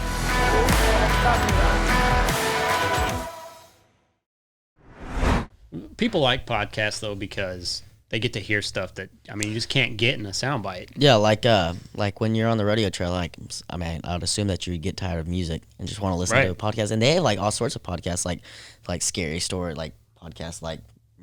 People like podcasts, though, because they get to hear stuff that, I mean, you just can't get in a soundbite. Yeah, like when you're on the rodeo trail, like, I mean, I would assume that you get tired of music and just want to listen to a podcast. And they have like all sorts of podcasts, like scary story, like podcasts like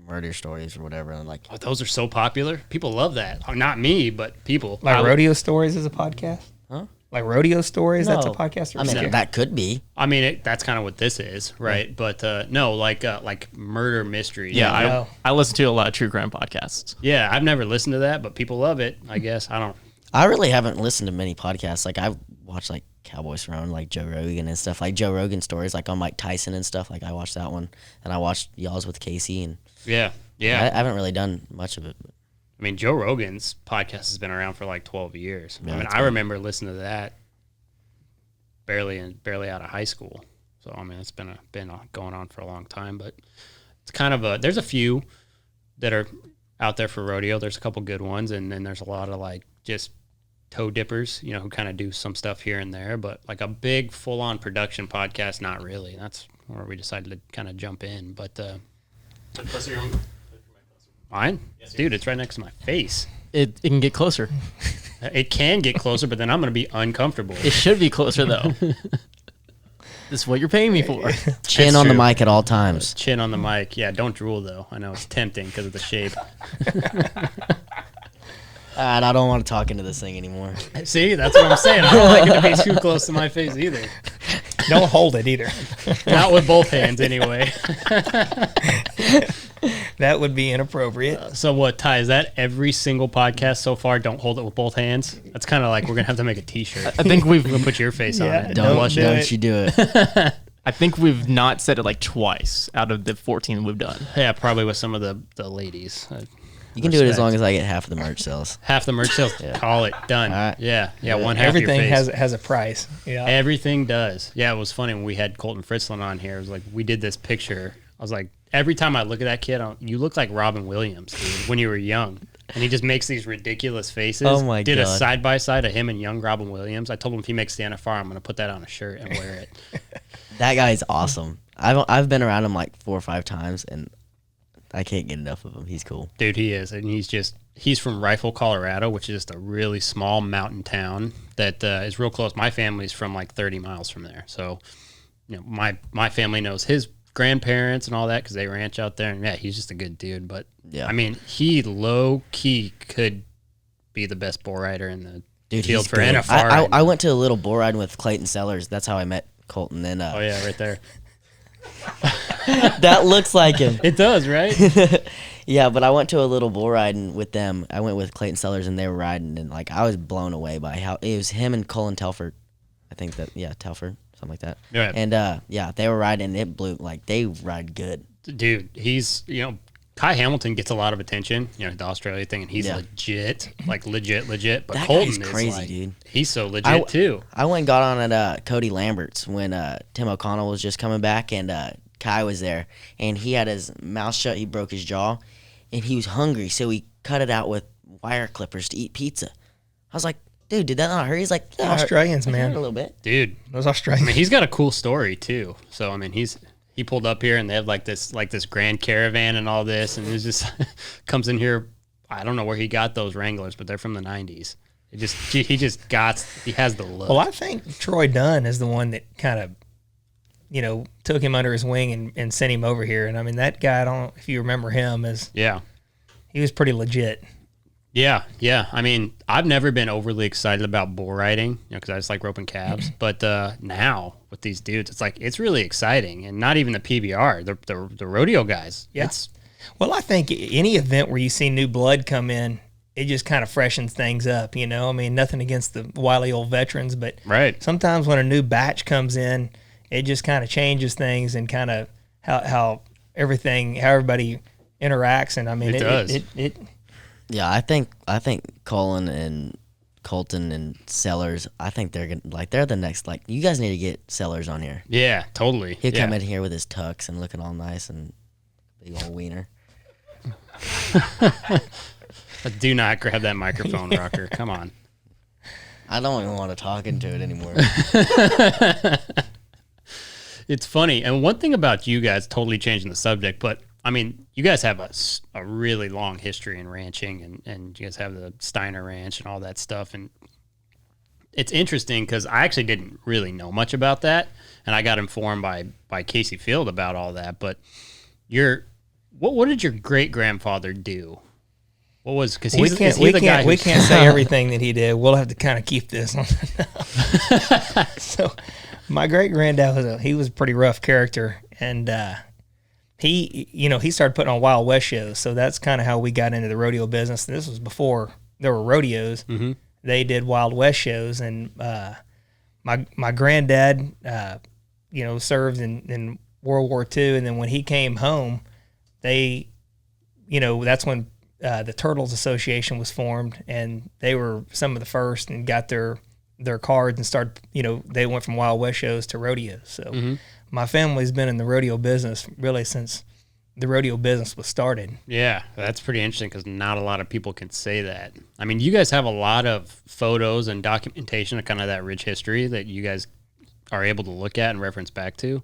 murder stories or whatever. And like, Oh, those are so popular. People love that. Oh, not me, but people. Like Rodeo Stories is a podcast? Huh? Like Rodeo Stories, that's a No. podcast? Or I mean, scary? that could be. I mean, that's kind of what this is, right? But no, like murder mysteries. Yeah, No. I listen to a lot of true crime podcasts. Yeah, I've never listened to that, but people love it, I guess. I don't. I really haven't listened to many podcasts. Like I've watched like Cowboys Run, like Joe Rogan and stuff, like Joe Rogan stories, like on Mike Tyson and stuff. Like I watched that one, and I watched Y'all's with Casey, and Yeah. I haven't really done much of it. But I mean, Joe Rogan's podcast has been around for like 12 years. Yeah, I mean, that's I good. remember listening to that barely out of high school. So I mean, it's been going on for a long time. But it's kind of there's a few that are out there for rodeo. There's a couple good ones, and then there's a lot of like just toe dippers, you know, who kind of do some stuff here and there. But like a big full on production podcast, not really. That's where we decided to kind of jump in. But mine, dude, it's right next to my face. It can get closer. It can get closer, but then I'm going to be uncomfortable. It should be closer though. This is what you're paying me for. chin It's on the true. mic at all times. Chin on the mic. Yeah, don't drool, though. I know it's tempting because of the shape. And I don't want to talk into this thing anymore. See, that's what I'm saying. I don't like it to be too close to my face either. Don't hold it either. Not with both hands, anyway. That would be inappropriate. So what, Ty, is that every single podcast so far? Don't hold it with both hands? That's kind of like we're going to have to make a T-shirt. I think We'll put your face on Yeah, it. Don't Don't, do don't it. you do it. I think we've not said it like twice out of the 14 we've done. Yeah, probably with some of the ladies. You can do it as Respect. long as I get half of the merch sales. Half the merch sales. Call it. Done. All right. Yeah, one half Everything your face. has a price. Yeah. Everything does. Yeah, it was funny when we had Colton Fritzland on here. It was like we did this picture. I was like, every time I look at that kid, you look like Robin Williams, dude, when you were young. And he just makes these ridiculous faces. Oh, my Did a God. side by side of him and young Robin Williams. I told him if he makes the NFR, I'm going to put that on a shirt and wear it. That guy is awesome. I've been around him like 4 or 5 times, and I can't get enough of him. He's cool. Dude, he is. And he's from Rifle, Colorado, which is just a really small mountain town that is real close. My family's from like 30 miles from there. So, you know, my family knows his grandparents and all that because they ranch out there. And yeah, he's just a good dude. But Yeah. I mean, he low key could be the best bull rider in the Dude, field he's for good. NFR. I went to a little bull riding with Clayton Sellers. That's how I met Colton. And Oh yeah, right there. that looks like him. It does, right? Yeah, but I went to a little bull riding with them. I went with Clayton Sellers, and they were riding, and like I was blown away by how it was him and Colin Telford. I think Telford, something like that. Yeah. And yeah, they were riding, and it blew. Like they ride good. Dude, he's, you know, Kai Hamilton gets a lot of attention, you know, the Australia thing, and he's Yeah. legit. But That Colton guy's is crazy, like, dude. He's so legit too. I went and got on at Cody Lambert's when Tim O'Connell was just coming back, and Kai was there, and he had his mouth shut. He broke his jaw, and he was hungry, so he cut it out with wire clippers to eat pizza. I was like, dude, did that not hurt? He's like, yeah, it hurt- Australians, it hurt man. a little bit. Dude, Those I Australians. mean, he's got a cool story too. So I mean, he pulled up here and they have like this grand caravan and all this, and it just comes in here. I don't know where he got those Wranglers, but they're from the '90s. He has the look. Well, I think Troy Dunn is the one that kind of, you know, took him under his wing and sent him over here. And I mean, that guy, I don't know if you remember him, he was pretty legit. Yeah. I mean, I've never been overly excited about bull riding, you know, because I just like roping calves. But now with these dudes, it's really exciting, and not even the PBR, the rodeo guys. Yeah. It's Well, I think any event where you see new blood come in, it just kind of freshens things up, you know? I mean, nothing against the wily old veterans, but right. sometimes when a new batch comes in, it just kind of changes things and kind of how everybody interacts. And I mean, It does. Yeah, I think Colin and Colton and Sellers, I think they're the next, like, you guys need to get Sellers on here. Yeah, totally. He'll yeah. come in here with his tux and looking all nice and big old wiener. Do not grab that microphone, Rocker. Come on. I don't even want to talk into it anymore. It's funny. And one thing about you guys, totally changing the subject, but I mean, you guys have a really long history in ranching, and you guys have the Steiner Ranch and all that stuff. And it's interesting because I actually didn't really know much about that, and I got informed by Casey Field about all that. But what did your great grandfather do? What was, because we can't say everything that he did. We'll have to kind of keep this on. So, my great granddad he was a pretty rough character, and he started putting on Wild West shows. So that's kind of how we got into the rodeo business. And this was before there were rodeos. Mm-hmm. They did Wild West shows, and my granddad, served in World War II, and then when he came home, that's when the Turtles Association was formed, and they were some of the first and got their cards and started, they went from Wild West shows to rodeos. So my family's been in the rodeo business really since the rodeo business was started. Yeah, that's pretty interesting because not a lot of people can say that. I mean, you guys have a lot of photos and documentation of kind of that rich history that you guys are able to look at and reference back to.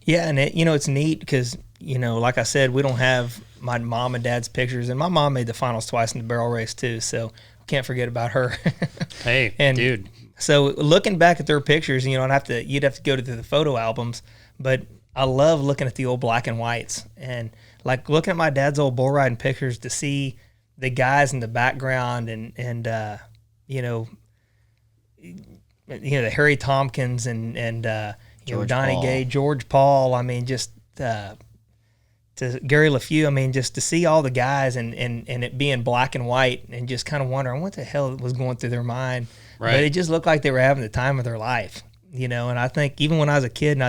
Yeah, and it's neat because, like I said, we don't have my mom and dad's pictures, and my mom made the finals twice in the barrel race too, so can't forget about her. Hey, dude. So looking back at their pictures, you'd have to go to the photo albums, but I love looking at the old black and whites, and like looking at my dad's old bull riding pictures to see the guys in the background and the Harry Tompkins and Donnie Paul. Gay, George Paul. I mean, just to Gary LeFew. I mean, just to see all the guys and it being black and white, and just kind of wondering what the hell was going through their mind. Right. But it just looked like they were having the time of their life, And I think even when I was a kid and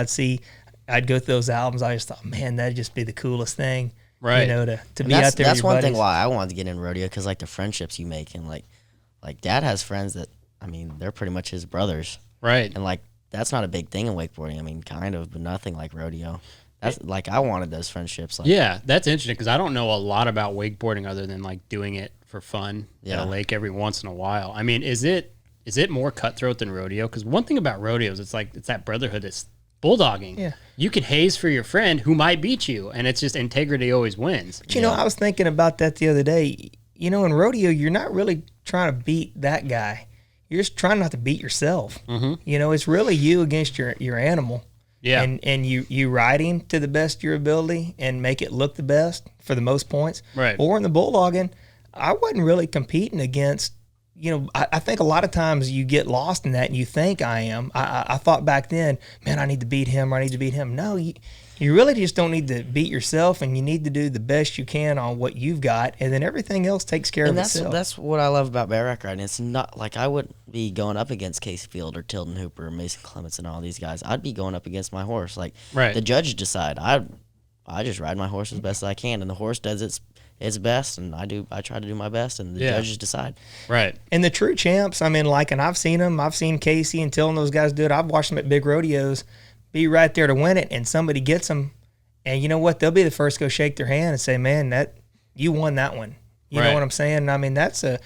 I'd go through those albums, I just thought, man, that'd just be the coolest thing. Right. To be out there. That's one thing buddies. why I wanted to get in rodeo, because like the friendships you make, and like Dad has friends that, I mean, they're pretty much his brothers. Right. And like that's not a big thing in wakeboarding. I mean, kind of, but nothing like rodeo. That's like I wanted those friendships. Like, yeah, that's interesting because I don't know a lot about wakeboarding other than like doing it for fun at a lake every once in a while. I mean, is it more cutthroat than rodeo? Because one thing about rodeos, it's that brotherhood. It's bulldogging. Yeah. You can haze for your friend who might beat you, and it's just integrity always wins. But I was thinking about that the other day. In rodeo, you're not really trying to beat that guy. You're just trying not to beat yourself. Mm-hmm. It's really you against your animal. Yeah. And you ride him to the best of your ability and make it look the best for the most points. Right. Or in the bulldogging, I wasn't really competing against, I think a lot of times you get lost in that and you think I am. I thought back then, man, I need to beat him or I need to beat him. No, you really just don't need to beat yourself, and you need to do the best you can on what you've got, and then everything else takes care of itself. That's what I love about bareback riding. It's not like I wouldn't be going up against Casey Field or Tilden Hooper or Mason Clements and all these guys. I'd be going up against my horse. Like right. The judges decide. I just ride my horse as best as I can, and the horse does its best, and I try to do my best, and the judges decide. Right. And the true champs, I mean, and I've seen them. I've seen Casey and Tilden, those guys do it. I've watched them at big rodeos be right there to win it, and somebody gets them, and you know what? They'll be the first to go shake their hand and say, man, that you won that one. You know what I'm saying? I mean, that's a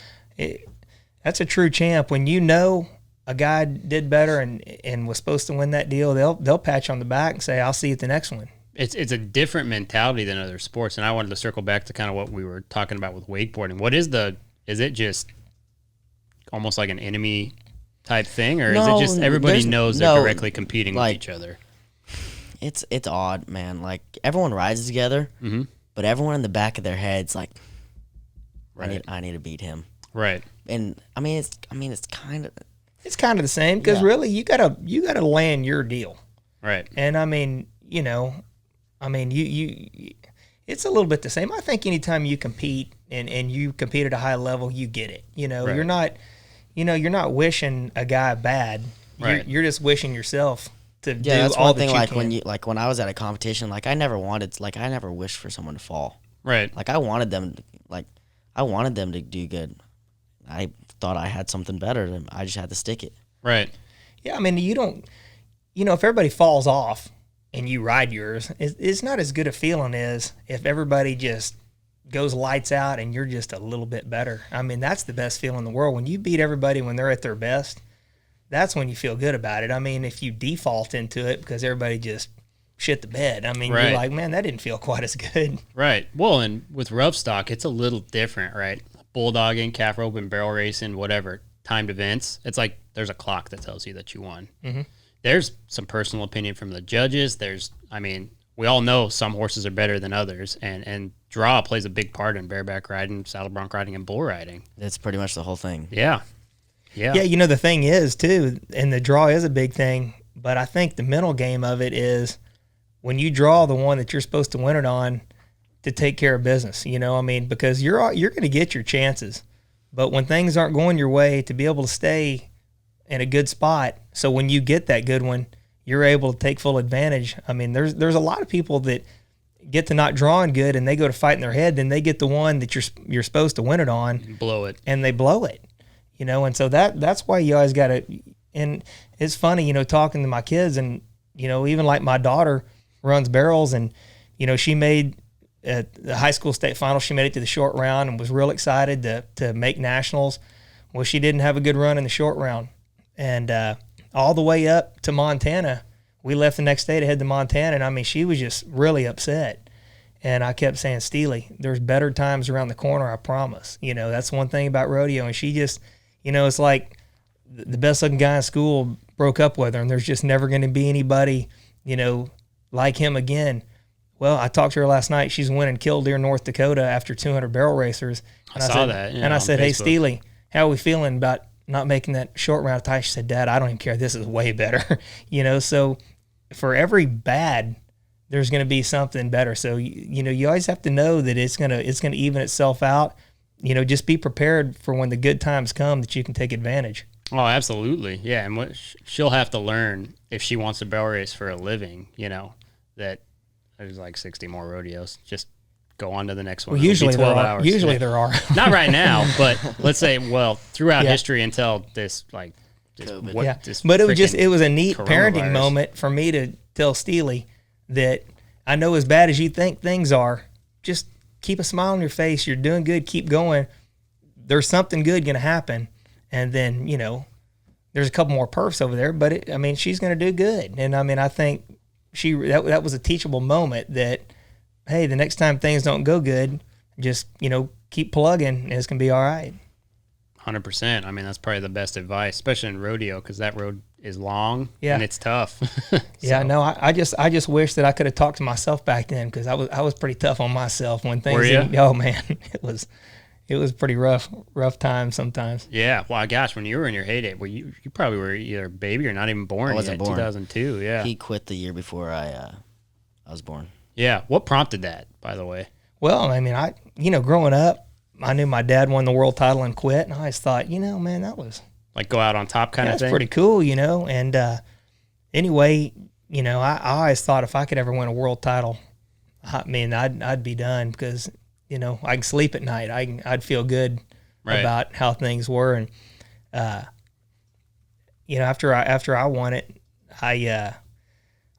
true champ. When a guy did better and was supposed to win that deal, they'll pat you on the back and say, I'll see you at the next one. It's a different mentality than other sports, and I wanted to circle back to kind of what we were talking about with wakeboarding. Is it just almost like an enemy type thing, or is it just everybody knows they're directly competing with each other? It's odd, man. Like everyone rides together, but everyone in the back of their heads like, I need to beat him. Right. And it's kind of the same because really you gotta land your deal. Right. And you it's a little bit the same. I think anytime you compete and you compete at a high level, you get it. Right. You're not wishing a guy bad. Right. You're just wishing yourself to do that's all one that thing. you can. When I was at a competition, I never wished for someone to fall. Right. Like I wanted them to do good. I thought I had something better, and I just had to stick it. Right. Yeah, I mean, you don't. If everybody falls off and you ride yours, it's not as good a feeling as if everybody just goes lights out and you're just a little bit better. I mean, that's the best feeling in the world. When you beat everybody when they're at their best, that's when you feel good about it. I mean, if you default into it because everybody just, shit the bed. I mean, Right. you're like, man, that didn't feel quite as good. Right. Well, and with rough stock, it's a little different, right? Bulldogging, calf roping, barrel racing, whatever, timed events. It's like there's a clock that tells you that you won. Mm-hmm. There's some personal opinion from the judges. We all know some horses are better than others, and draw plays a big part in bareback riding, saddle bronc riding, and bull riding. That's pretty much the whole thing. Yeah. Yeah, you know, the thing is, too, and the draw is a big thing, but I think the mental game of it is when you draw the one that you're supposed to win it on, to take care of business, you know, I mean, because you're going to get your chances, but when things aren't going your way, to be able to stay in a good spot, so when you get that good one, you're able to take full advantage. I mean, there's a lot of people that get to not drawing good, and they go to fight in their head, then they get the one that you're supposed to win it on, Blow it. and they blow it, you know, and so that's why you always got to. And it's funny, you know, talking to my kids, and you know, even like my daughter runs barrels, and you know, she made at the high school state final, she made it to the short round and was real excited to make nationals. Well, she didn't have a good run in the short round, and all the way up to Montana, we left the next day to head to Montana, and I mean, she was just really upset. And I kept saying, Steely, there's better times around the corner, I promise. You know, that's one thing about rodeo. And she just, you know, it's like the best looking guy in school broke up with her, and there's just never going to be anybody, you know, like him again. Well, I talked to her last night. She's winning Killdeer, North Dakota after 200 barrel racers. And I saw that. And I said, hey, Steely, how are we feeling about not making that short round tie? She said, Dad, I don't even care. This is way better. You know, so for every bad, there's going to be something better. So, you know, you always have to know that it's going to even itself out. You know, just be prepared for when the good times come that you can take advantage. Oh, absolutely. Yeah. And what she'll have to learn if she wants to barrel race for a living, you know, that there's like 60 more rodeos. Just go on to the next one. Well, usually It'll be 12 there are. hours. Usually there are. Not right now, but let's say, well, throughout Yeah. history until this, like, this, COVID. this But it freaking was a neat parenting coronavirus. moment for me to tell Steely that I know as bad as you think things are, just keep a smile on your face. You're doing good. Keep going. There's something good going to happen. And then, you know, there's a couple more perfs over there, but she's going to do good. And I mean, I think that was a teachable moment that, hey, the next time things don't go good, just, you know, keep plugging and it's going to be all right. 100%. I mean, that's probably the best advice, especially in rodeo, because that road is long Yeah. and it's tough. Yeah, no, I just wish that I could have talked to myself back then, because I was pretty tough on myself when things. Were ya? Oh man, it was pretty rough time sometimes. Yeah. Well, gosh, when you were in your heyday, well, you probably were either a baby or not even born I wasn't yet. born. 2002. Yeah. He quit the year before I was born. Yeah. What prompted that, by the way? Well, I mean, growing up, I knew my dad won the world title and quit, and I always thought, man, that was Like go out on top kind of that's thing? pretty cool, And anyway, I always thought if I could ever win a world title, I'd be done, because I can sleep at night. I'd feel good Right. about how things were, and after I won it, I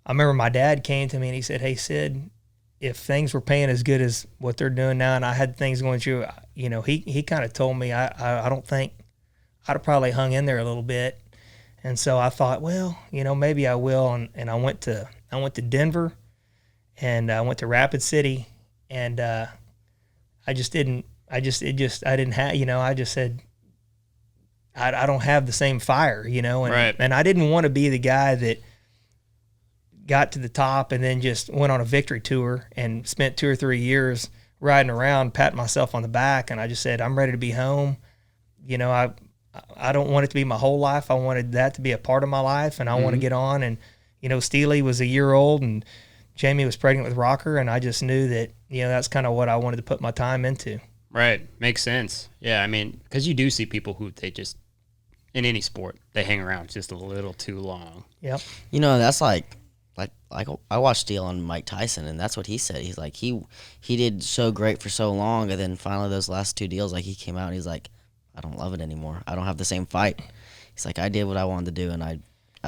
remember my dad came to me and he said, "Hey Sid, if things were paying as good as what they're doing now, and I had things going through, he kind of told me I don't think I'd have probably hung in there a little bit." And so I thought, well, maybe I will. And I went to Denver, and I went to Rapid City, and I just said, I just said, I don't have the same fire, and, Right. and I didn't want to be the guy that got to the top and then just went on a victory tour and spent 2 or 3 years riding around, patting myself on the back. And I just said, I'm ready to be home. I don't want it to be my whole life. I wanted that to be a part of my life, and I want to get on. And, Steely was a year old, and Jamie was pregnant with Rocker, and I just knew that, that's kind of what I wanted to put my time into. Right. Makes sense. Yeah. I mean, because you do see people who they just, in any sport, they hang around just a little too long. Yep. That's like I watched Steele on Mike Tyson, and that's what he said. He's like, he did so great for so long, and then finally those last 2 deals, like, he came out and he's like, I don't love it anymore. I don't have the same fight. He's like, I did what I wanted to do, and I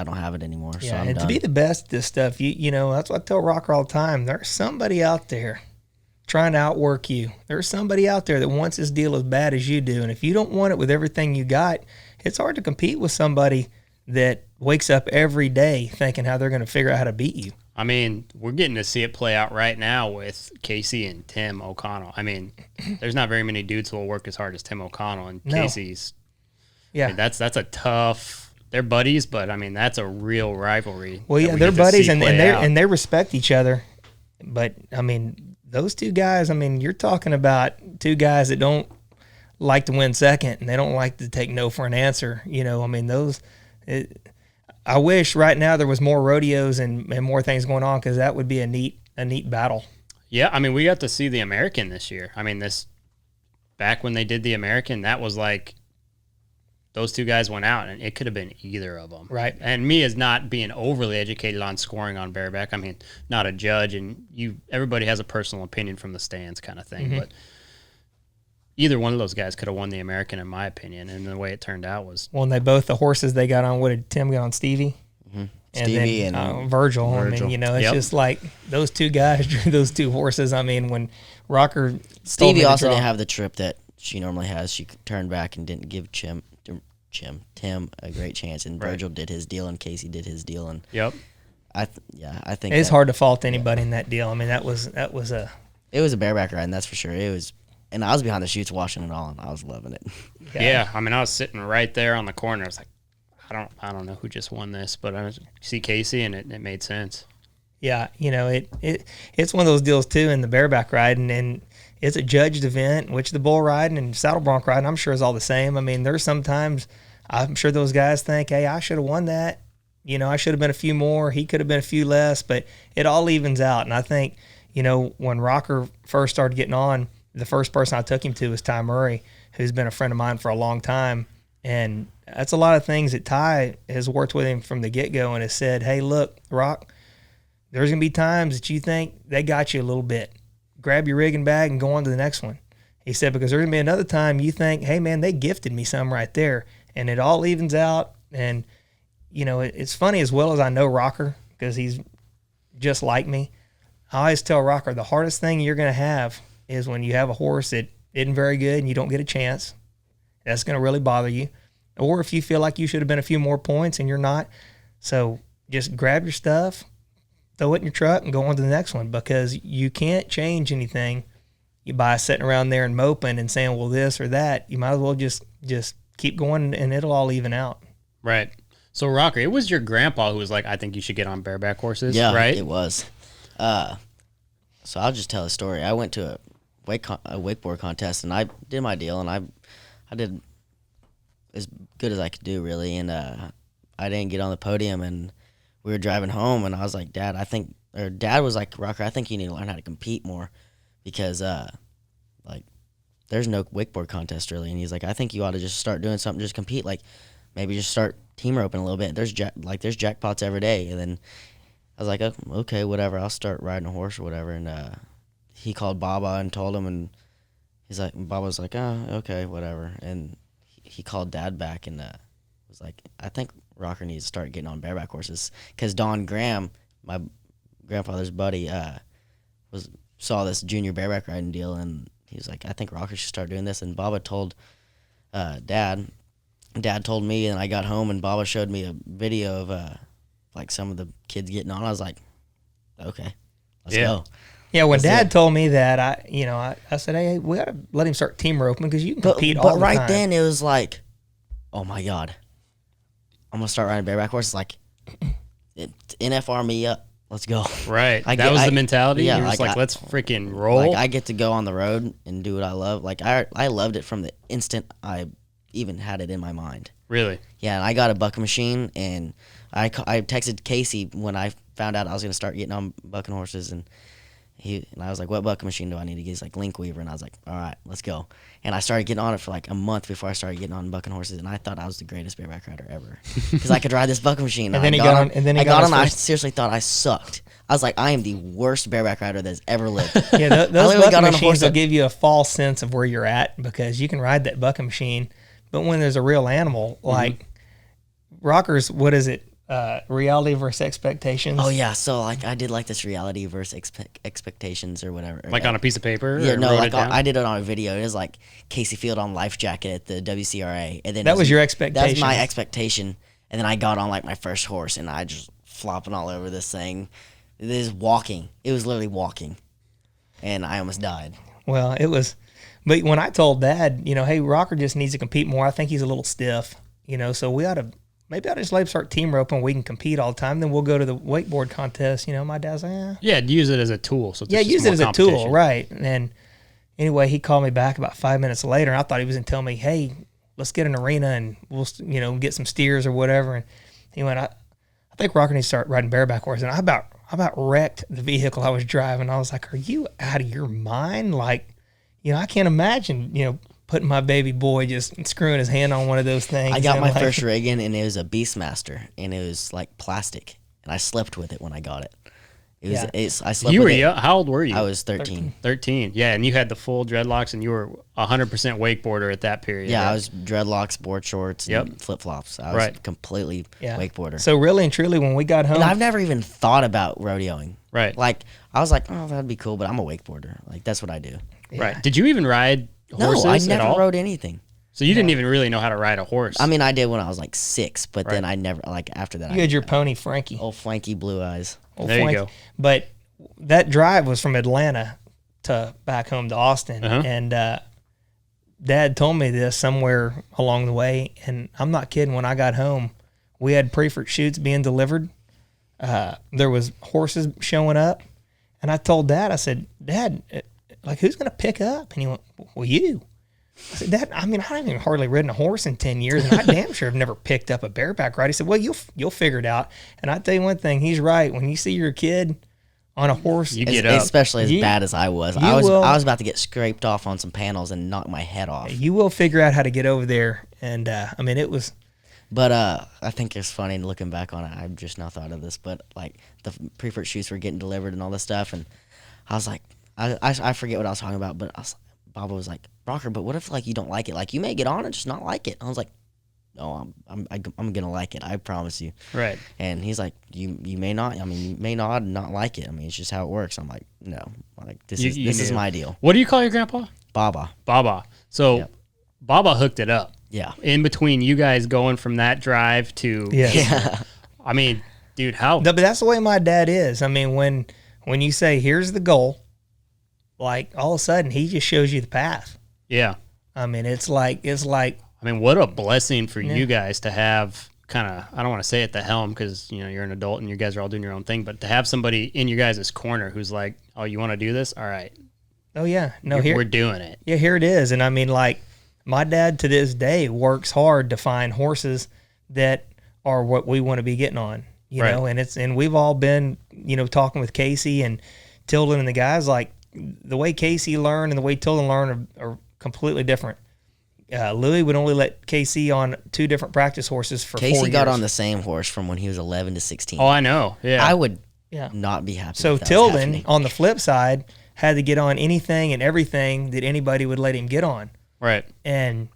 don't have it anymore. Yeah, so I'm and done. to be the best at this stuff, that's what I tell Rocker all the time. There's somebody out there trying to outwork you. There's somebody out there that wants this deal as bad as you do, and if you don't want it with everything you got, it's hard to compete with somebody that wakes up every day thinking how they're going to figure out how to beat you. I mean, we're getting to see it play out right now with Casey and Tim O'Connell. I mean, there's not very many dudes who will work as hard as Tim O'Connell, and No. Casey's. Yeah. I mean, that's a tough. They're buddies, but I mean that's a real rivalry. Well, that yeah, we they're get to buddies, see and play out. they respect each other. But I mean, those two guys. I mean, you're talking about two guys that don't like to win second, and they don't like to take no for an answer. You know, I mean, those. I wish right now there was more rodeos and more things going on, because that would be a neat battle. Yeah, I mean, we got to see the American this year. I mean, back when they did the American, that was like those two guys went out, and it could have been either of them. Right. And me as not being overly educated on scoring on bareback, I mean, not a judge, and everybody has a personal opinion from the stands kind of thing, but either one of those guys could have won the American, in my opinion, and the way it turned out was... Well, and the horses they got on, what did Tim get on, Stevie? And Stevie then, and Virgil. I Virgil. mean, you know, it's Yep. just like those two guys drew those two horses. I mean, when Rocker told me Stevie to also draw- didn't have the trip that she normally has. She turned back and didn't give Tim a great chance, and Right. Virgil did his deal, and Casey did his deal, and Yep. I think It's that- hard to fault anybody in that deal. I mean, that was a It was a bareback ride, and that's for sure. It was, and I was behind the chutes watching it all, and I was loving it. Yeah, I mean, I was sitting right there on the corner. I was like, I don't know who just won this, but I see Casey, and it made sense. yeah. You know, it's one of those deals too in the bareback riding, and it's a judged event, which the bull riding and saddle bronc riding, I'm sure, is all the same. I mean, there's sometimes I'm sure those guys think, hey, I should have won that. You know, I should have been a few more. He could have been a few less, but it all evens out. And I think, you know, when Rocker first started getting on, the first person I took him to was Ty Murray, who's been a friend of mine for a long time. And that's a lot of things that Ty has worked with him from the get-go and has said, hey, look, Rock, there's going to be times that you think they got you a little bit. Grab your rigging bag and go on to the next one. He said, because there's going to be another time you think, hey, man, they gifted me some right there. And it all evens out. And, you know, it's funny, as well as I know Rocker, because he's just like me, I always tell Rocker, the hardest thing you're going to have is when you have a horse that isn't very good and you don't get a chance. That's going to really bother you. Or if you feel like you should have been a few more points and you're not. So just grab your stuff, throw it in your truck, and go on to the next one, because you can't change anything by sitting around there and moping and saying, well, this or that. You might as well just keep going, and it'll all even out. Right. So, Rocker, it was your grandpa who was like, I think you should get on bareback horses, Yeah, right? it was. So I'll just tell a story. I went to a wakeboard contest, and I did my deal, and I did as good as I could do, really. And I didn't get on the podium, and we were driving home, and I was like, Dad was like, Rocker, I think you need to learn how to compete more, because like there's no wakeboard contest really. And he's like, I think you ought to just start doing something, just compete, like maybe just start team roping a little bit. There's jackpots every day. And then I was like, oh, okay, whatever, I'll start riding a horse or whatever. And he called Boba and told him, and he's like, Boba was like, oh, okay, whatever. And he called Dad back and was like, I think Rocker needs to start getting on bareback horses, because Don Graham, my grandfather's buddy, saw this junior bareback riding deal, and he was like, I think Rocker should start doing this. And Baba told Dad. Dad told me, and I got home, and Baba showed me a video of like some of the kids getting on. I was like, okay, let's go. Yeah, when That's Dad it. told me that, I said, hey, we got to let him start team roping, because you can compete all But the right time. then it was like, oh my God, I'm gonna start riding bareback horses. Like, NFR me up, let's go. Right. I That get- was I- the mentality? yeah, You're just like like, I- let's freaking roll? Like, I get to go on the road and do what I love. Like, I loved it from the instant I even had it in my mind. Really? Yeah, and I got a bucking machine, and I texted Casey when I found out I was going to start getting on bucking horses, and I was like, what bucking machine do I need to get? He's like, Link Weaver, and I was like, all right, let's go. And I started getting on it for like a month before I started getting on bucking horses, and I thought I was the greatest bareback rider ever, because I could ride this bucking machine. And then he got on- and then he I got got his on. I first- seriously thought I sucked. I was like, I am the worst bareback rider that's ever lived. Yeah, those literally bucking got on a machines horse will that- give you a false sense of where you're at, because you can ride that bucking machine, but when there's a real animal, like Rockers, what is it? Reality versus expectations. Oh yeah, so like I did like this reality versus expectations or whatever. Like on a piece of paper? Yeah, or no, wrote like it down? I did it on a video. It was like Casey Field on life jacket at the WCRA, and then That it was your That expectation. was my expectation, and then I got on like my first horse, and I just flopping all over this thing, It is walking. It was literally walking, and I almost died. Well, it was, but when I told Dad, hey, Rocker just needs to compete more. I think he's a little stiff, so maybe I just let him start team roping. We can compete all the time. Then we'll go to the wakeboard contest. My dad's like, Yeah, use it as a tool. So it's use more it as a tool, competition. right? And anyway, he called me back about 5 minutes later, and I thought he was going to tell me, hey, let's get an arena and we'll, get some steers or whatever. And he went, I think Rocker needs to start riding bareback horse. And I about wrecked the vehicle I was driving. I was like, are you out of your mind? Like, I can't imagine, putting my baby boy just screwing his hand on one of those things. I got my first Reagan, and it was a Beastmaster, and it was like plastic, and I slept with it when I got it. I slept You with were it. young. How old were you? I was 13. 13. Yeah, and you had the full dreadlocks, and you were 100% wakeboarder at that period. Yeah, right? I was dreadlocks, board shorts, and flip-flops. I was completely wakeboarder. So really and truly, when we got home, And I've never even thought about rodeoing. Right. Like, I was like, oh, that'd be cool, but I'm a wakeboarder. Like, that's what I do. Right. Did you even ride horses No, I at never all? rode anything. So you didn't even really know how to ride a horse. I mean, I did when I was like 6, but then I never, like, after that. you had your pony, Frankie. Old Frankie Blue Eyes. Old there you Frankie. go. But that drive was from Atlanta to back home to Austin. Uh-huh. And Dad told me this somewhere along the way. And I'm not kidding. When I got home, we had pre-fruit shoots being delivered. There was horses showing up. And I told Dad, I said, Dad, like, who's going to pick up? And he went, well, you. I said, Dad, I haven't even hardly ridden a horse in 10 years, and I damn sure have never picked up a bareback ride. He said, well, you'll figure it out. And I tell you one thing, he's right. When you see your kid on a horse, You get up. Especially as You- bad as I was. you I will- was about to get scraped off on some panels and knock my head off. you will figure out how to get over there. And it was, But I think it's funny looking back on it. I've just now thought of this, but like the pre-fruit shoots were getting delivered and all this stuff, and I was like, I forget what I was talking about, but Boba was like, Rocker, but what if like you don't like it? Like you may get on and just not like it. I was like, no, I'm gonna like it. I promise you. Right. And he's like, you may not. I mean, you may not like it. I mean, it's just how it works. I'm like, no, like this is my deal. What do you call your grandpa? Baba. Baba. So Yep. Baba hooked it up. Yeah. In between you guys going from that drive to, yeah. I mean, dude, how? No, but that's the way my dad is. I mean, when you say, here's the goal, like all of a sudden he just shows you the path. Yeah. I mean, it's like, I mean, what a blessing for you guys to have kind of, I don't want to say at the helm because, you're an adult and you guys are all doing your own thing, but to have somebody in your guys' corner who's like, oh, you want to do this? All right. oh yeah, no, We're doing it. Yeah, here it is. And I mean, like, my dad to this day works hard to find horses that are what we want to be getting on, you Right. know, and we've all been, talking with Casey and Tilden and the guys, like the way Casey learned and the way Tilden learned are completely different. Louis would only let Casey on 2 different practice horses for 4 years. Casey got on the same horse from when he was 11 to 16. Oh, I know. Yeah. I would Yeah. not be happy. So if that was Tilden, happening. on the flip side, had to get on anything and everything that anybody would let him get on. right. And,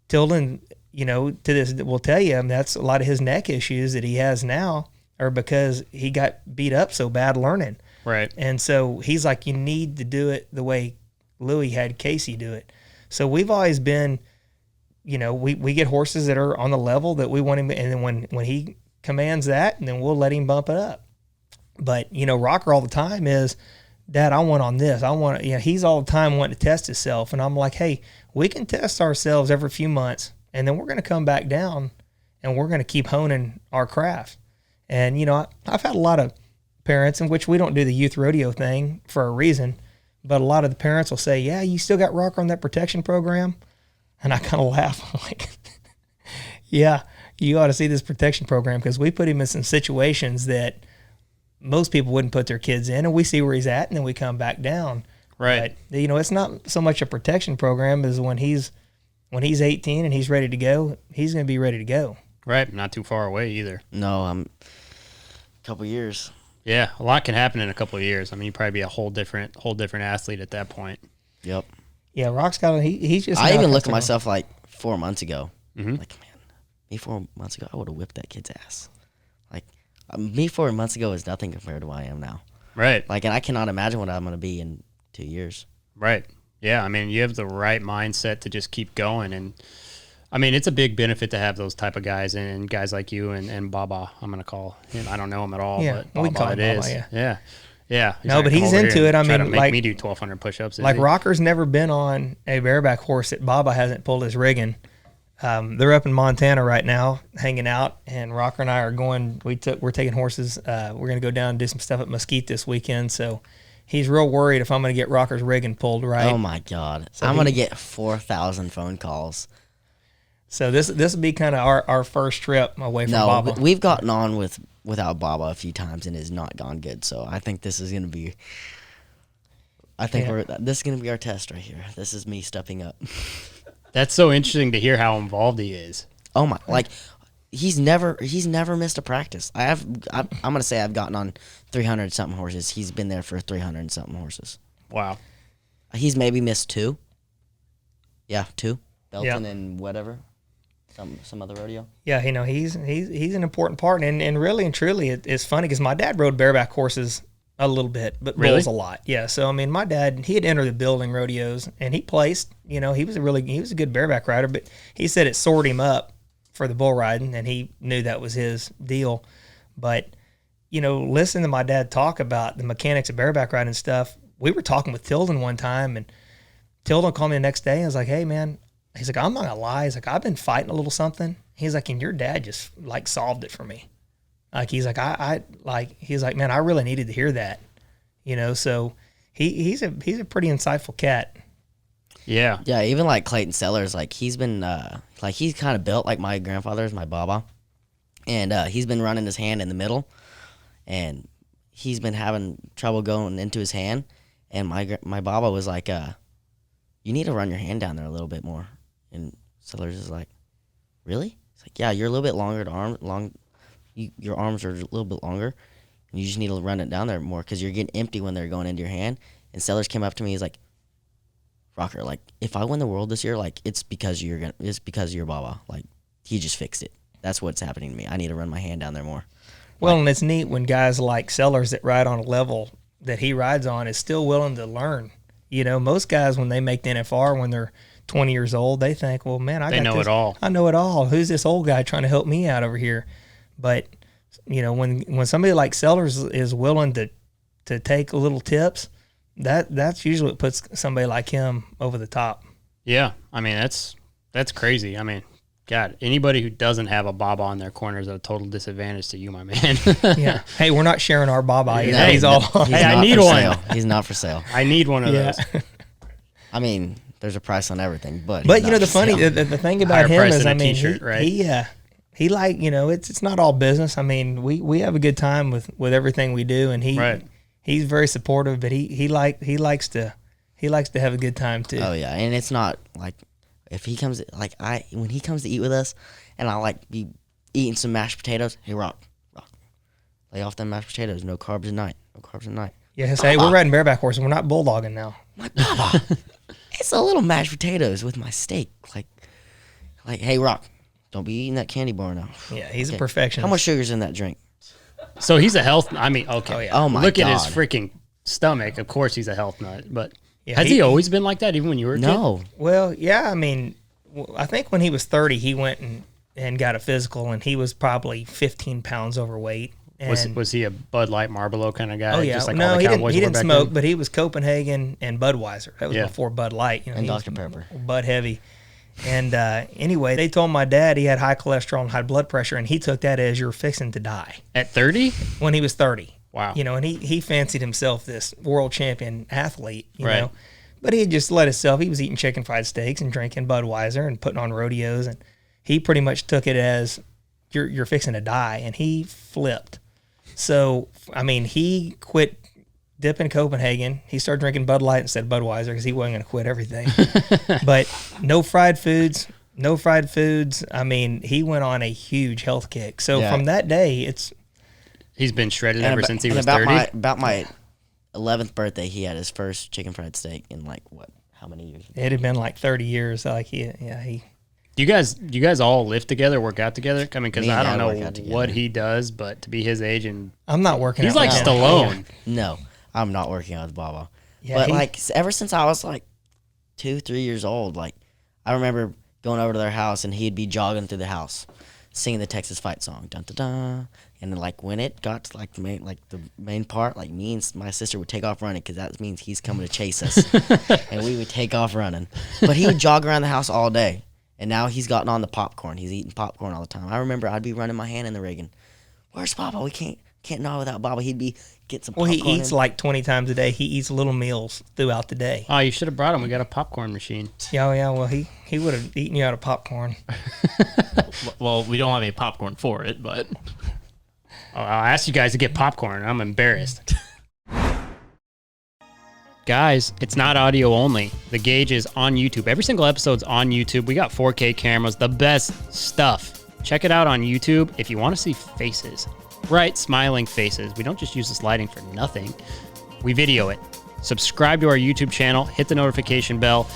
Tilden, to this will tell you, that's a lot of his neck issues that he has now are because he got beat up so bad learning. Right. And so he's like, you need to do it the way Louis had Casey do it. So we've always been, we get horses that are on the level that we want him, and then when he commands that, and then we'll let him bump it up. But, Rocker all the time is, Dad, I want on this. I want, he's all the time wanting to test himself. And I'm like, hey, we can test ourselves every few months, and then we're going to come back down, and we're going to keep honing our craft. And, I've had a lot of parents, in which we don't do the youth rodeo thing for a reason, but a lot of the parents will say, yeah, you still got Rocker on that protection program? And I kind of laugh. I'm like, yeah, you ought to see this protection program because we put him in some situations that most people wouldn't put their kids in, and we see where he's at, and then we come back down. Right. But, it's not so much a protection program as when he's 18 and he's ready to go, he's going to be ready to go. Right. Not too far away either. No, I'm a couple years. Yeah. A lot can happen in a couple of years. I mean, you'd probably be a whole different athlete at that point. Yep. Yeah, Rock's got he's just. I now even looked at comfortable. myself like 4 months ago. Mhm. Like, man, me 4 months ago, I would have whipped that kid's ass. Like, me 4 months ago is nothing compared to what I am now. Right. Like, and I cannot imagine what I'm going to be in 2 years. Right. Yeah. I mean, you have the right mindset to just keep going. And I mean, it's a big benefit to have those type of guys and guys like you and Boba. I'm gonna call him. I don't know him at all, Yeah, but we can call him it Boba, is. yeah. Yeah. No, but he's into it. I try mean, to make like me do 1,200 push-ups. Like Rocker's never been on a bareback horse that Boba hasn't pulled his rigging. They're up in Montana right now, hanging out, and Rocker and I are going. We're taking horses. We're going to go down and do some stuff at Mesquite this weekend. So he's real worried if I'm going to get Rocker's rigging pulled right. Oh my God! So I'm going to get 4,000 phone calls. So this will be kind of our first trip away from Boba. We've gotten on without Boba a few times and it's not gone good. So I think this is going to be. This is going to be our test right here. This is me stepping up. That's so interesting to hear how involved he is. Oh my! Like he's never missed a practice. I'm going to say I've gotten on 300 something horses. He's been there for 300 something horses. Wow. He's maybe missed 2. Yeah, 2. Belton Yeah. and whatever. Some other rodeo. Yeah, he's an important part, and really and truly, it's funny because my dad rode bareback horses a little bit, but Really? bulls a lot. Yeah, so I mean, my dad, he had entered the building rodeos, and he placed. He was a good bareback rider, but he said it soared him up for the bull riding, and he knew that was his deal. But listening to my dad talk about the mechanics of bareback riding and stuff, we were talking with Tilden one time, and Tilden called me the next day and was like, "Hey, man." He's like, I'm not gonna lie. He's like, I've been fighting a little something. He's like, and your dad just like solved it for me. Like, he's like, he's like, man, I really needed to hear that. So he's a pretty insightful cat. Yeah. Yeah, even like Clayton Sellers, like he's been he's kind of built like my grandfather's, my Boba, and he's been running his hand in the middle, and he's been having trouble going into his hand, and my Boba was like, you need to run your hand down there a little bit more. And Sellers is like, really? It's like, yeah, you're a little bit longer your arms are a little bit longer, and you just need to run it down there more because you're getting empty when they're going into your hand. And Sellers came up to me, he's like, Rocker, like, if I win the world this year, like, it's because of your Baba. Like, he just fixed it. That's what's happening to me. I need to run my hand down there more. Well, and it's neat when guys like Sellers that ride on a level that he rides on is still willing to learn. Most guys, when they make the NFR when they're 20 years old, they think, well, man, I know it all. I know it all. Who's this old guy trying to help me out over here? But, when somebody like Sellers is willing to take little tips, that's usually what puts somebody like him over the top. Yeah. I mean, that's crazy. I mean, God, anybody who doesn't have a Boba on their corner is at a total disadvantage to you, my man. Yeah. Hey, we're not sharing our Boba. No, he's all. Hey, I need one. Sale. He's not for sale. I need one of those. I mean, there's a price on everything, but the thing about Higher him price is, than a I mean, t-shirt, right? he like, it's not all business. I mean, we have a good time with everything we do, and he's very supportive, but he likes to have a good time too. Oh yeah, and it's not like if he comes when he comes to eat with us, and I like be eating some mashed potatoes. Hey, Rock, lay off them mashed potatoes. No carbs at night. Yeah, he'll say, hey, we're riding bareback horses. We're not bulldogging now. I'm like, Baba, it's a little mashed potatoes with my steak. Like, hey, Rock, don't be eating that candy bar now. Yeah, he's a perfectionist. How much sugar's in that drink? So he's a health. I mean, okay. Oh, yeah. Oh my Look God. at his freaking stomach. Of course, he's a health nut. But Yeah, has he always been like that, even when you were a kid? No. Well, yeah, I mean, I think when he was 30, he went and got a physical, and he was probably 15 pounds overweight. And Was he a Bud Light Marlboro kind of guy? Oh yeah, Just like no, all the he Cowboys didn't were back smoke, then? but he was Copenhagen and Budweiser. That was Yeah. before Bud Light, And he was Dr. Pepper. Bud heavy. And anyway, they told my dad he had high cholesterol and high blood pressure, and he took that as you're fixing to die At 30? when he was 30. Wow. And he fancied himself this world champion athlete, you Right. know. But he had just let himself. He was eating chicken fried steaks and drinking Budweiser and putting on rodeos, and he pretty much took it as you're fixing to die, and he flipped. So, I mean, he quit dipping Copenhagen. He started drinking Bud Light instead of Budweiser because he wasn't going to quit everything. But no fried foods. I mean, he went on a huge health kick. So Yeah. from that day, He's been shredded And ever about- since he and was about 30? About my 11th birthday, he had his first chicken fried steak in how many years? it had been like 30 years. Like he Do you guys all live together, work out together? I mean, because Me and I Dad don't work out know together. what he does, but to be his age and I'm not working. he's out like with him. Stallone. No, I'm not working out with Boba. Yeah, But ever since I was like 2-3 years old, like I remember going over to their house, and he'd be jogging through the house, singing the Texas fight song, dun dun dun. And then, like, when it got to the main part, like, me and my sister would take off running because that means he's coming to chase us, and we would take off running. But he would jog around the house all day, and now he's gotten on the popcorn. He's eating popcorn all the time. I remember I'd be running my hand in the rig, and where's Baba? We can't gnaw without Baba. He'd be get some. Well, popcorn he eats like 20 times a day. He eats little meals throughout the day. Oh, you should have brought him. We got a popcorn machine. Yeah. Well, he would have eaten you out of popcorn. Well, we don't have any popcorn for it, but Oh, I asked you guys to get popcorn. I'm embarrassed. Guys, it's not audio only. The Gauge is on YouTube. Every single episode's on YouTube. We got 4K cameras, the best stuff. Check it out on YouTube if you want to see faces. Bright, smiling faces. We don't just use this lighting for nothing. We video it. Subscribe to our YouTube channel. Hit the notification bell.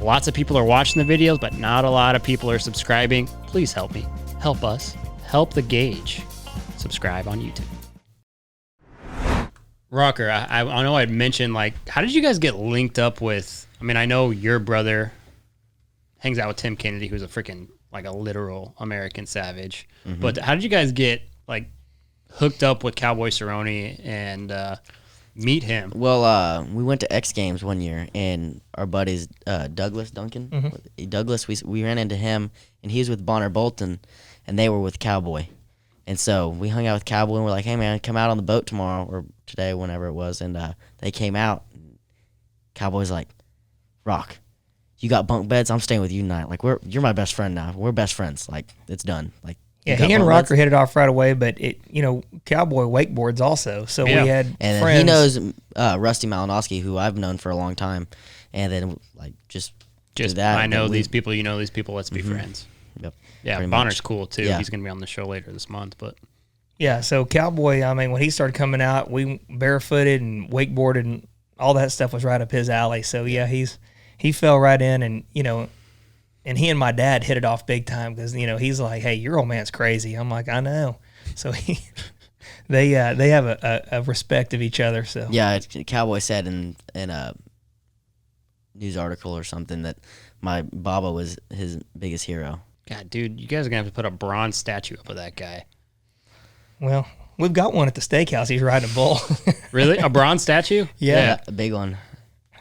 Lots of people are watching the videos, but not a lot of people are subscribing. Please help me. Help us. Help the Gauge. Subscribe on YouTube. Rocker, I know I'd mentioned, like, how did you guys get linked up with, I mean, I know your brother hangs out with Tim Kennedy, who's a freaking, like, a literal American savage. Mm-hmm. But how did you guys get, like, hooked up with Cowboy Cerrone and meet him? Well, we went to X Games one year, and our buddies, Douglas Duncan, Douglas, we ran into him, and he was with Bonner Bolton, and they were with Cowboy. And so we hung out with Cowboy, and we're like, hey, man, come out on the boat tomorrow or today, whenever it was. And they came out. Cowboy's like, Rock, you got bunk beds? I'm staying with you tonight. Like, you're my best friend now. We're best friends. Like, it's done. Like, yeah, he and Rocker hit it off right away, but Cowboy wakeboards also. So we had and friends. He knows Rusty Malinowski, who I've known for a long time. And then, like, just that. I know these people, you know these people, let's be friends. Yep. Yeah, Bonner's cool, too. Yeah. He's going to be on the show later this month. But yeah, so Cowboy, I mean, when he started coming out, we barefooted and wakeboarded, and all that stuff was right up his alley. So, yeah, he fell right in, and, and he and my dad hit it off big time because, he's like, hey, your old man's crazy. I'm like, I know. So they have a respect of each other. So yeah, Cowboy said in a news article or something that my Boba was his biggest hero. God, dude, you guys are going to have to put a bronze statue up of that guy. Well, we've got one at the steakhouse. He's riding a bull. Really? A bronze statue? Yeah. A big one.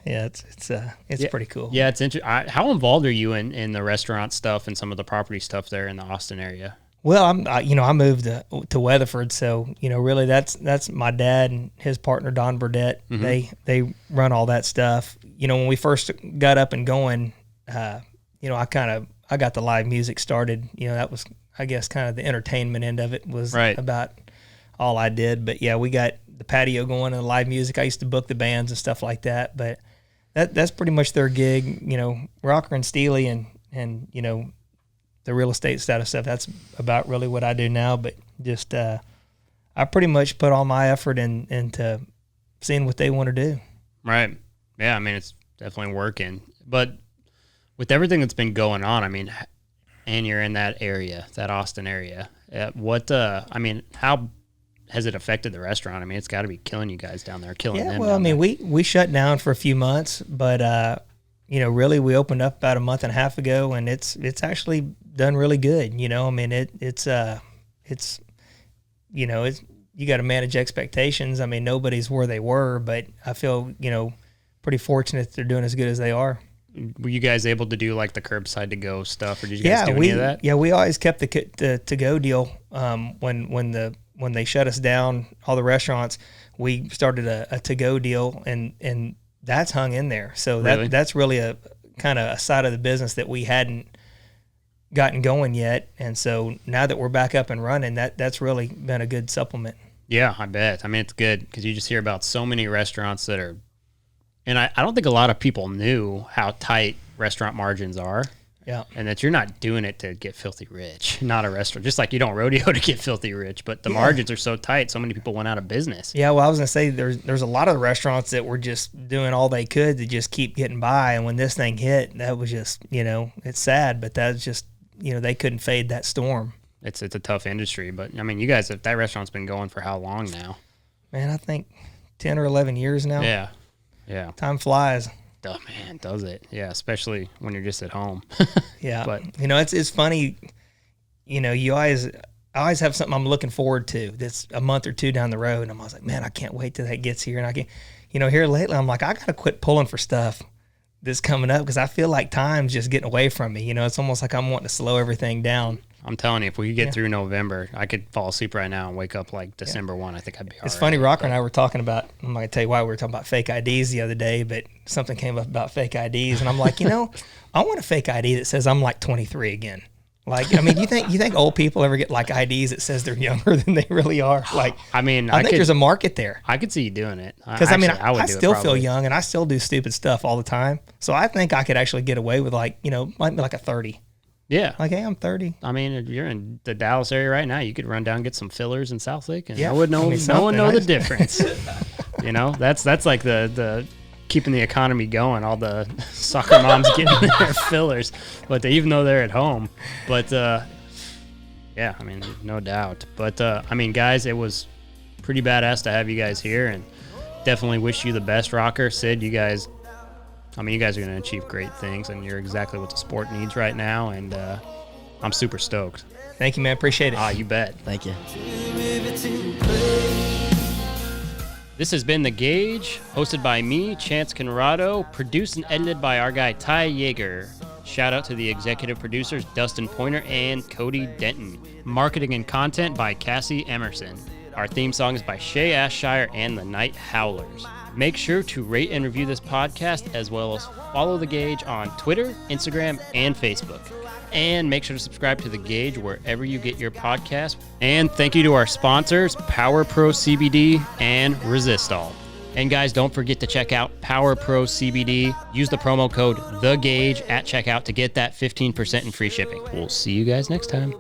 Yeah, it's pretty cool. Yeah, it's interesting. How involved are you in the restaurant stuff and some of the property stuff there in the Austin area? Well, I moved to Weatherford, so really that's my dad and his partner Don Burdett. Mm-hmm. They run all that stuff. When we first got up and going, I got the live music started. That was, I guess, kind of the entertainment end of it was about all I did. But yeah, we got the patio going and the live music. I used to book the bands and stuff like that. But that's pretty much their gig. Rocker and Steely and the real estate side of stuff. That's about really what I do now. But just I pretty much put all my effort into seeing what they want to do. Right. Yeah. I mean, it's definitely working. But with everything that's been going on, I mean, and you're in that area, that Austin area, how has it affected the restaurant? I mean, it's got to be killing you guys down there, killing them. Well, I mean, we shut down for a few months, but really we opened up about a month and a half ago, and it's actually done really good. I mean, it's you got to manage expectations. I mean, nobody's where they were, but I feel pretty fortunate that they're doing as good as they are. Were you guys able to do like the curbside to go stuff, or did you guys do any of that? Yeah, we always kept the to go deal. When they shut us down, all the restaurants, we started a to go deal, and that's hung in there. So that's really a kind of a side of the business that we hadn't gotten going yet, and so now that we're back up and running, that's really been a good supplement. Yeah, I bet. I mean, it's good because you just hear about so many restaurants that are. And I don't think a lot of people knew how tight restaurant margins are. Yeah. And that you're not doing it to get filthy rich, not a restaurant. Just like you don't rodeo to get filthy rich, but the margins are so tight, so many people went out of business. Yeah, well, I was going to say there's a lot of restaurants that were just doing all they could to just keep getting by. And when this thing hit, that was just, it's sad, but that's just, they couldn't fade that storm. It's a tough industry, but I mean, you guys, that restaurant's been going for how long now? Man, I think 10 or 11 years now. Yeah. Yeah. Time flies. Oh, man, does it? Yeah, especially when you're just at home. Yeah. But it's funny, I always have something I'm looking forward to that's a month or two down the road. And I'm always like, man, I can't wait till that gets here. And I can, here lately, I'm like, I got to quit pulling for stuff that's coming up because I feel like time's just getting away from me. It's almost like I'm wanting to slow everything down. I'm telling you, if we could get through November, I could fall asleep right now and wake up like December 1. I think I'd be all right. It's funny, Rocker and I were talking about, I'm not going to tell you why we were talking about fake IDs the other day, but something came up about fake IDs. And I'm like, I want a fake ID that says I'm like 23 again. Like, I mean, you think old people ever get like IDs that says they're younger than they really are? Like, I mean, I think there's a market there. I could see you doing it. Because I would still feel young and I still do stupid stuff all the time. So I think I could actually get away with might be like a 30. Yeah. Like, hey, I'm 30. I mean, if you're in the Dallas area right now, you could run down and get some fillers in South Lake, and Yeah. no one know the difference. That's like the keeping the economy going. All the soccer moms getting their fillers, but even though they're at home, but yeah, I mean, no doubt. But I mean, guys, it was pretty badass to have you guys here, and definitely wish you the best, Rocker. Sid, you guys are going to achieve great things, and you're exactly what the sport needs right now, and I'm super stoked. Thank you, man. Appreciate it. You bet. Thank you. This has been The Gauge, hosted by me, Chance Conrado, produced and edited by our guy, Ty Yeager. Shout out to the executive producers, Dustin Pointer and Cody Denton. Marketing and content by Cassie Emerson. Our theme song is by Shay Ashshire and the Night Howlers. Make sure to rate and review this podcast, as well as follow The Gauge on Twitter, Instagram, and Facebook. And make sure to subscribe to The Gauge wherever you get your podcast. And thank you to our sponsors, Power Pro CBD and Resistol. And guys, don't forget to check out Power Pro CBD. Use the promo code THEGAUGE at checkout to get that 15% in free shipping. We'll see you guys next time.